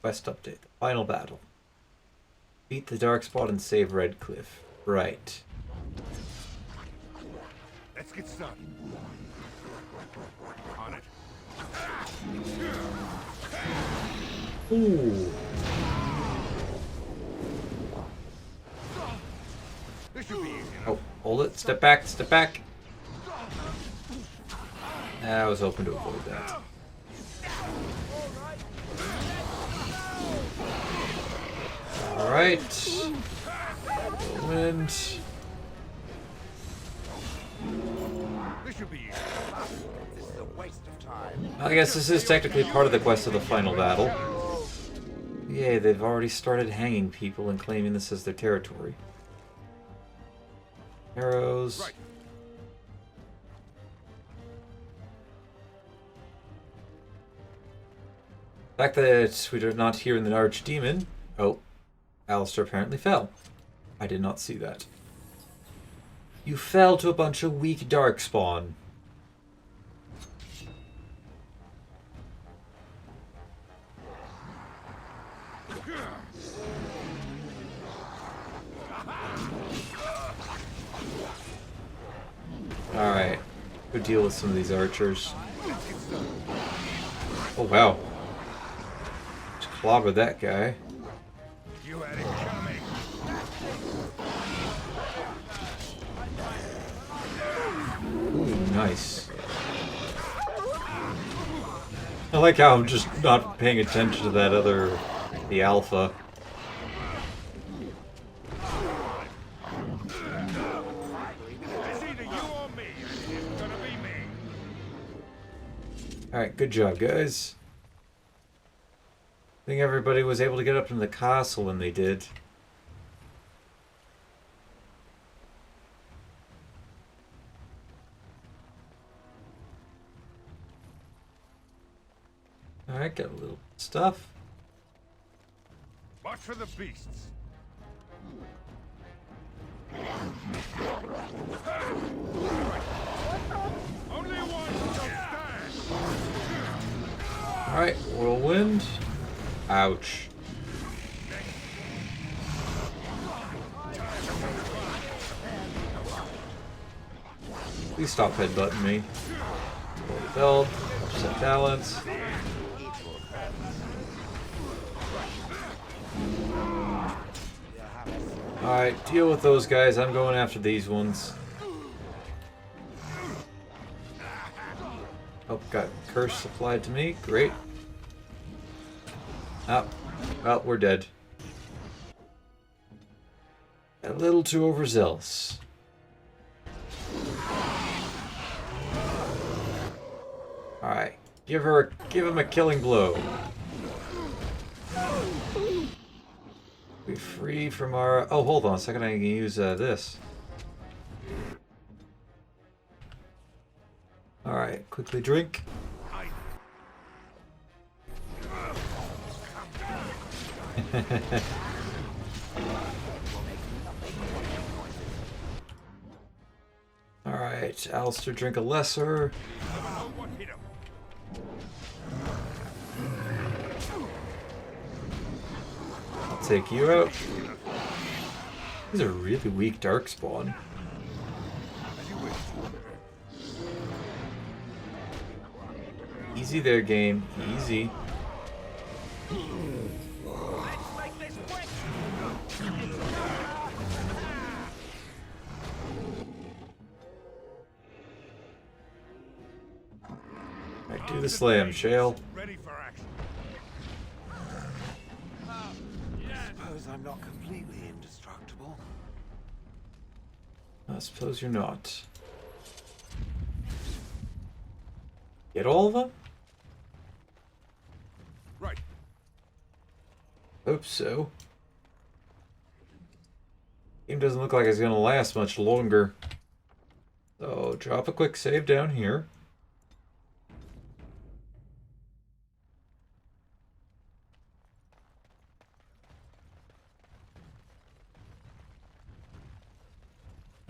Quest update. The final battle. Beat the Darkspawn and save Redcliffe. Right. Let's get started. On it. Ooh. This should be easy. Oh, hold it. Step back. Step back. I was hoping to avoid that. Alright. And... This should be easy. This is a waste of time. I guess this is technically part of the quest of the final battle. Yay, they've already started hanging people and claiming this as their territory. Arrows. Right. The fact that we are not here in the Archdemon... Oh, Alistair apparently fell. I did not see that. You fell to a bunch of weak Darkspawn. Alright. Go deal with some of these archers. Oh, wow. Just clobber that guy. You had it coming. Ooh, nice. I like how I'm just not paying attention to that other... the alpha. Alright, good job, guys. I think everybody was able to get up into the castle when they did. Alright, got a little stuff. Watch for the beasts. Only one shall stand. Alright, whirlwind. Ouch. Please stop headbutting me. Pull the belt, upset balance. Alright, deal with those guys. I'm going after these ones. Oh, got curse applied to me. Great. Oh, well, we're dead. A little too overzealous. Alright, give him a killing blow. Be free from our... Oh, hold on a second, I can use this. Alright, quickly drink. Alright, Alistair, drink a lesser. I'll take you out. He's a really weak darkspawn. Easy there, game. Easy. Alright, do the slam, Shale. Ready for action. Suppose I'm not completely indestructible. I suppose you're not. Get all of them? Right. Hope so. Game doesn't look like it's gonna last much longer. So drop a quick save down here.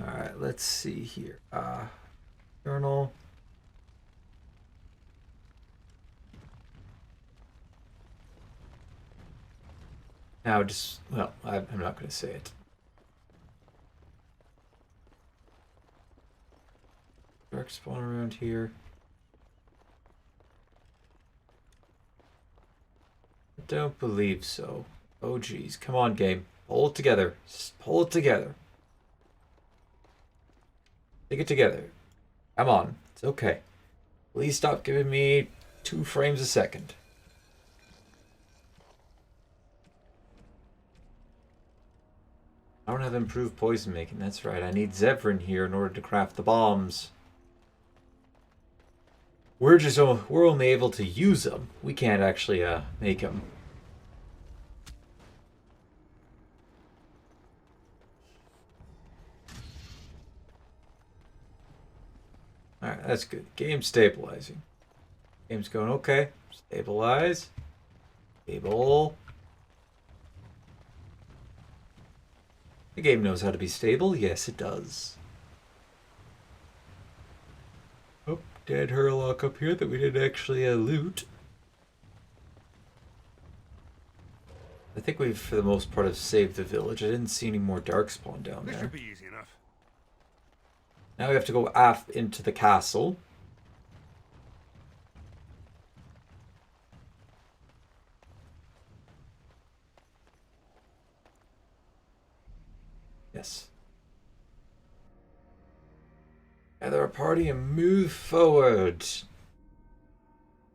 Alright, let's see here. Journal. Now just, well, I'm not going to say it. Dark spawn around here. I don't believe so. Oh geez, come on game. Pull it together. Just pull it together. Take it together. Come on, it's okay. Please stop giving me 2 frames a second. I don't have improved poison making, that's right. I need Zevran here in order to craft the bombs. We're only able to use them. We can't actually make them. Alright, that's good. Game's stabilizing. Game's going okay. Stabilize. Stable. The game knows how to be stable. Yes, it does. Oh, dead Hurlock up here that we didn't actually loot. I think we've, for the most part, have saved the village. I didn't see any more darkspawn down This there. should be easy enough. Now we have to go aft into the castle. Yes. Gather a party and move forward.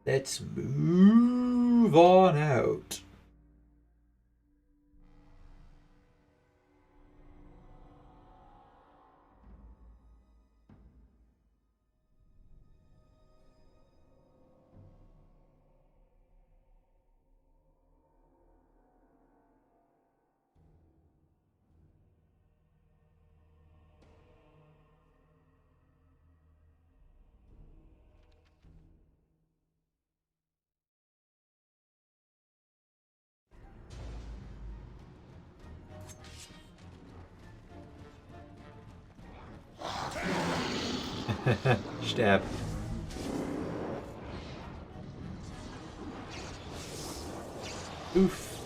Let's move on out. Stab. Oof.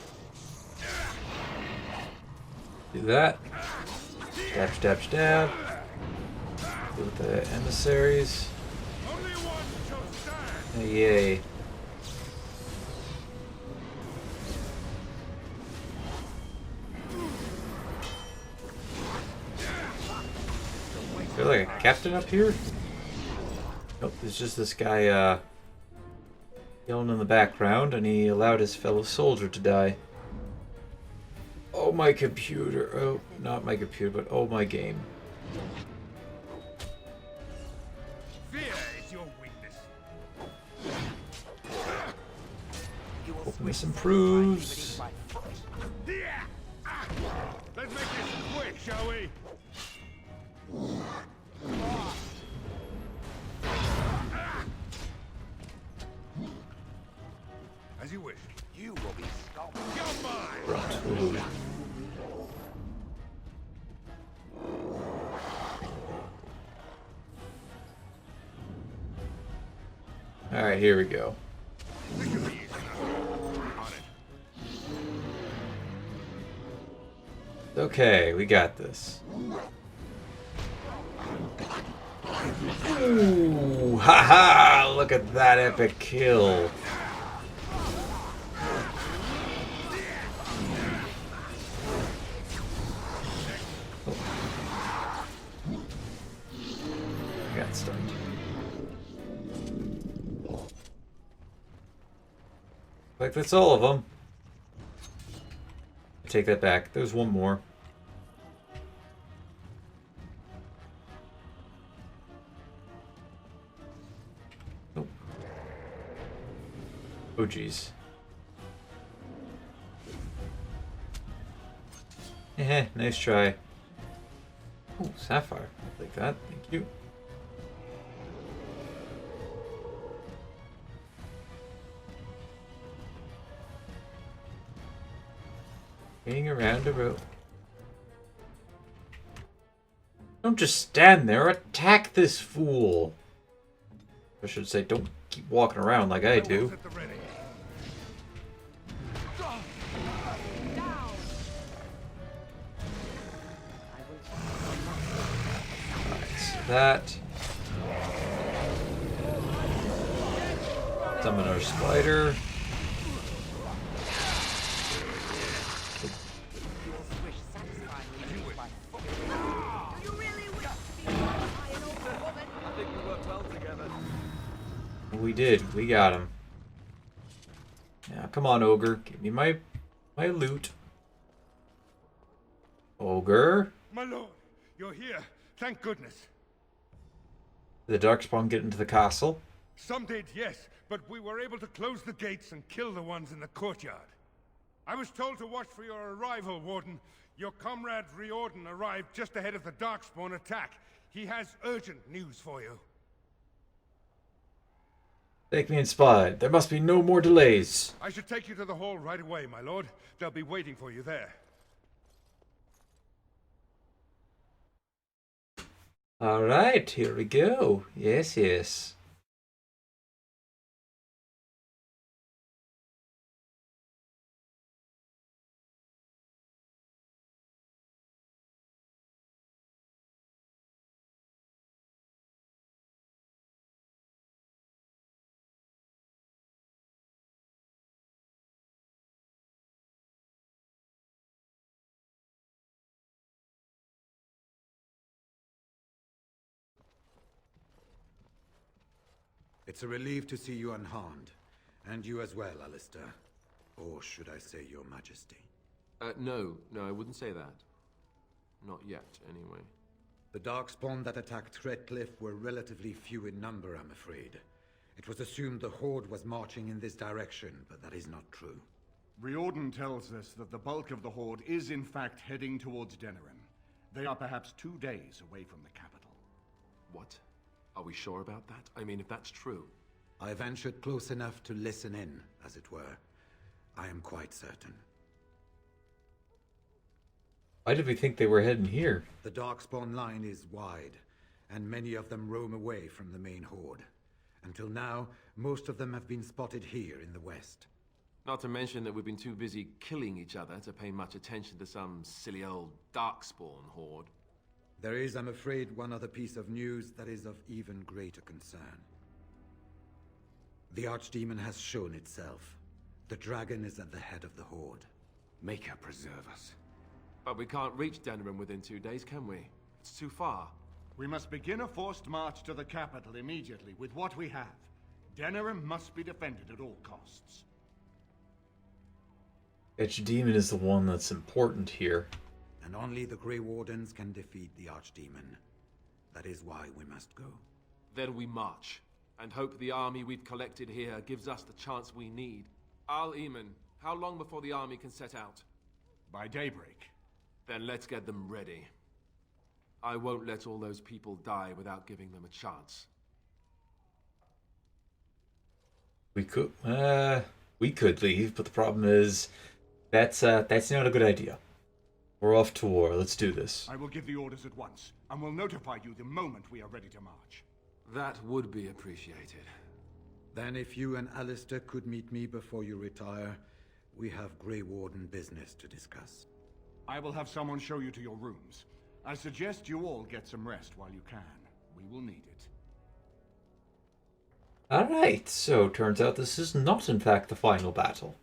Do that. Stab, stab, stab. Deal with the emissaries. Yay. Is there like a captain up here? Nope, there's just this guy yelling in the background, and he allowed his fellow soldier to die. Oh, my computer. Oh, not my computer, but oh, my game. Fear is your weakness. Hoping this improves. Let's make this quick, shall we? As you wish. You will be stopped. You're mine. All right, here we go. Okay, we got this. Ooh, haha! Look at that epic kill. I got stunned. Like that's all of them. I take that back. There's one more. Nope. Oh jeez. Eh, nice try. Oh, sapphire. I'll take that. Thank you. Hang around a rope. Don't just stand there. Attack this fool. I should say, don't keep walking around like I do. Alright, so that. Summon our spider. We did. We got him. Now, come on, ogre. Give me my loot. Ogre. My lord, you're here. Thank goodness. Did the darkspawn get into the castle? Some did, yes, but we were able to close the gates and kill the ones in the courtyard. I was told to watch for your arrival, Warden. Your comrade Riordan arrived just ahead of the darkspawn attack. He has urgent news for you. Take me inside. There must be no more delays. I should take you to the hall right away, my lord. They'll be waiting for you there. All right, here we go. Yes, yes. It's a relief to see you unharmed. And you as well, Alistair. Or should I say your majesty? No, I wouldn't say that. Not yet, anyway. The Darkspawn that attacked Redcliffe were relatively few in number, I'm afraid. It was assumed the Horde was marching in this direction, but that is not true. Riordan tells us that the bulk of the Horde is in fact heading towards Denerim. They are perhaps 2 days away from the capital. What? Are we sure about that? I mean, if that's true... I ventured close enough to listen in, as it were. I am quite certain. Why did we think they were heading here? The Darkspawn line is wide, and many of them roam away from the main Horde. Until now, most of them have been spotted here in the west. Not to mention that we've been too busy killing each other to pay much attention to some silly old Darkspawn horde. There is, I'm afraid, one other piece of news that is of even greater concern. The Archdemon has shown itself. The dragon is at the head of the Horde. Make her preserve us. But we can't reach Denerim within 2 days, can we? It's too far. We must begin a forced march to the capital immediately with what we have. Denerim must be defended at all costs. Archdemon is the one that's important here. And only the Grey Wardens can defeat the Archdemon. That is why we must go. Then we march, and hope the army we've collected here gives us the chance we need. Al-Eamon, how long before the army can set out? By daybreak. Then let's get them ready. I won't let all those people die without giving them a chance. We could leave, but the problem is that's not a good idea. We're off to war. Let's do this. I will give the orders at once, and will notify you the moment we are ready to march. That would be appreciated. Then if you and Alistair could meet me before you retire, we have Grey Warden business to discuss. I will have someone show you to your rooms. I suggest you all get some rest while you can. We will need it. Alright, so turns out this is not in fact the final battle.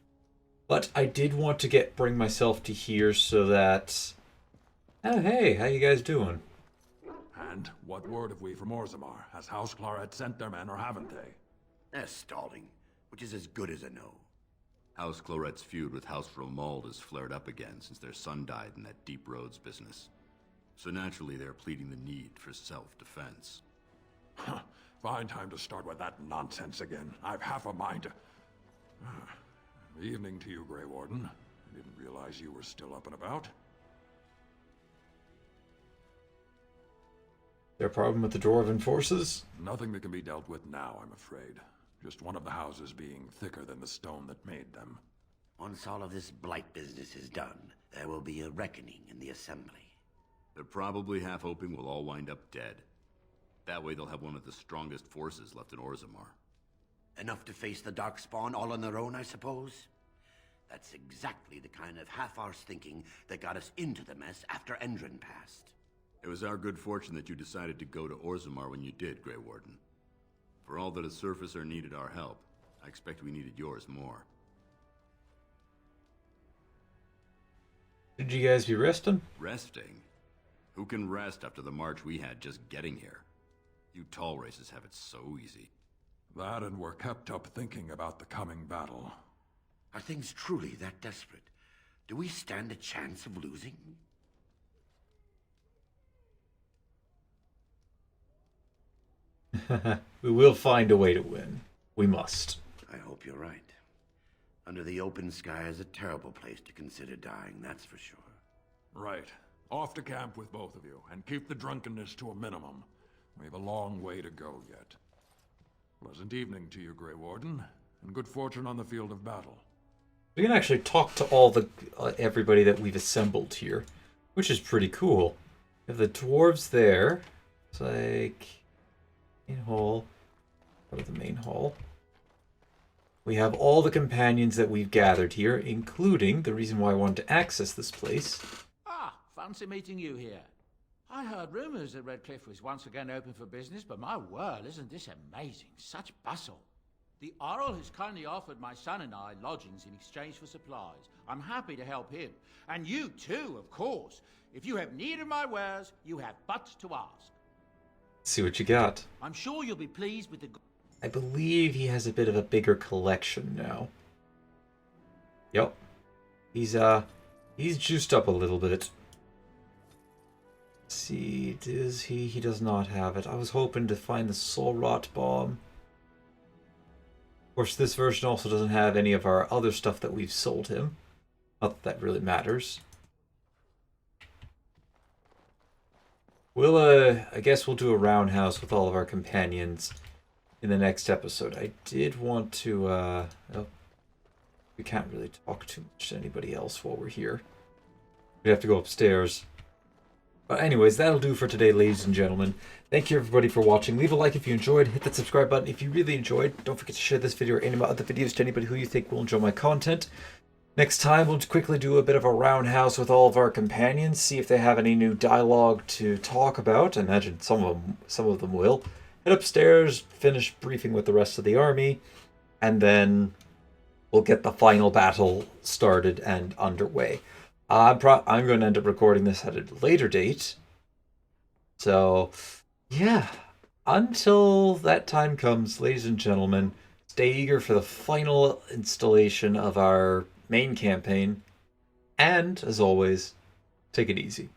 But I did want to bring myself to here so that... Oh hey, how you guys doing? And what word have we from Orzammar? Has House Claret sent their men or haven't they? They're stalling, which is as good as a no. House Claret's feud with House Romald has flared up again since their son died in that Deep Roads business. So naturally they're pleading the need for self-defense. Fine time to start with that nonsense again. I've half a mind to... Evening to you, Grey Warden. I didn't realize you were still up and about. There a problem with the Dwarven forces? Nothing that can be dealt with now, I'm afraid. Just one of the houses being thicker than the stone that made them. Once all of this blight business is done, there will be a reckoning in the Assembly. They're probably half hoping we'll all wind up dead. That way they'll have one of the strongest forces left in Orzammar. Enough to face the Darkspawn all on their own, I suppose? That's exactly the kind of half-arse thinking that got us into the mess after Endrin passed. It was our good fortune that you decided to go to Orzammar when you did, Grey Warden. For all that a surfacer needed our help, I expect we needed yours more. Should you guys be resting? Resting? Who can rest after the march we had just getting here? You tall races have it so easy. That and we're kept up thinking about the coming battle. Are things truly that desperate? Do we stand a chance of losing? We will find a way to win. We must. I hope you're right. Under the open sky is a terrible place to consider dying, that's for sure. Right. Off to camp with both of you, and keep the drunkenness to a minimum. We have a long way to go yet. Pleasant evening to you, Grey Warden, and good fortune on the field of battle. We can actually talk to all the everybody that we've assembled here, which is pretty cool. We have the dwarves there. It's like main hall. Go to the main hall. We have all the companions that we've gathered here, including the reason why I wanted to access this place. Ah, fancy meeting you here. I heard rumours that Redcliffe was once again open for business, but my word, isn't this amazing? Such bustle. The Earl has kindly offered my son and I lodgings in exchange for supplies. I'm happy to help him. And you too, of course. If you have need of my wares, you have but to ask. See what you got. I'm sure you'll be pleased with the... I believe he has a bit of a bigger collection now. Yep. He's juiced up a little bit. Let's see, does he? He does not have it. I was hoping to find the Soul Rot Bomb. Of course, this version also doesn't have any of our other stuff that we've sold him. Not that that really matters. I guess we'll do a roundhouse with all of our companions in the next episode. I did want to, oh, we can't really talk too much to anybody else while we're here. We have to go upstairs. But anyways, that'll do for today, ladies and gentlemen. Thank you everybody for watching. Leave a like if you enjoyed. Hit that subscribe button if you really enjoyed. Don't forget to share this video or any of my other videos to anybody who you think will enjoy my content. Next time, we'll quickly do a bit of a roundhouse with all of our companions, see if they have any new dialogue to talk about. I imagine some of them will. Head upstairs, finish briefing with the rest of the army, and then we'll get the final battle started and underway. I'm going to end up recording this at a later date. So, yeah. Until that time comes, ladies and gentlemen, stay eager for the final installation of our main campaign, and as always, take it easy.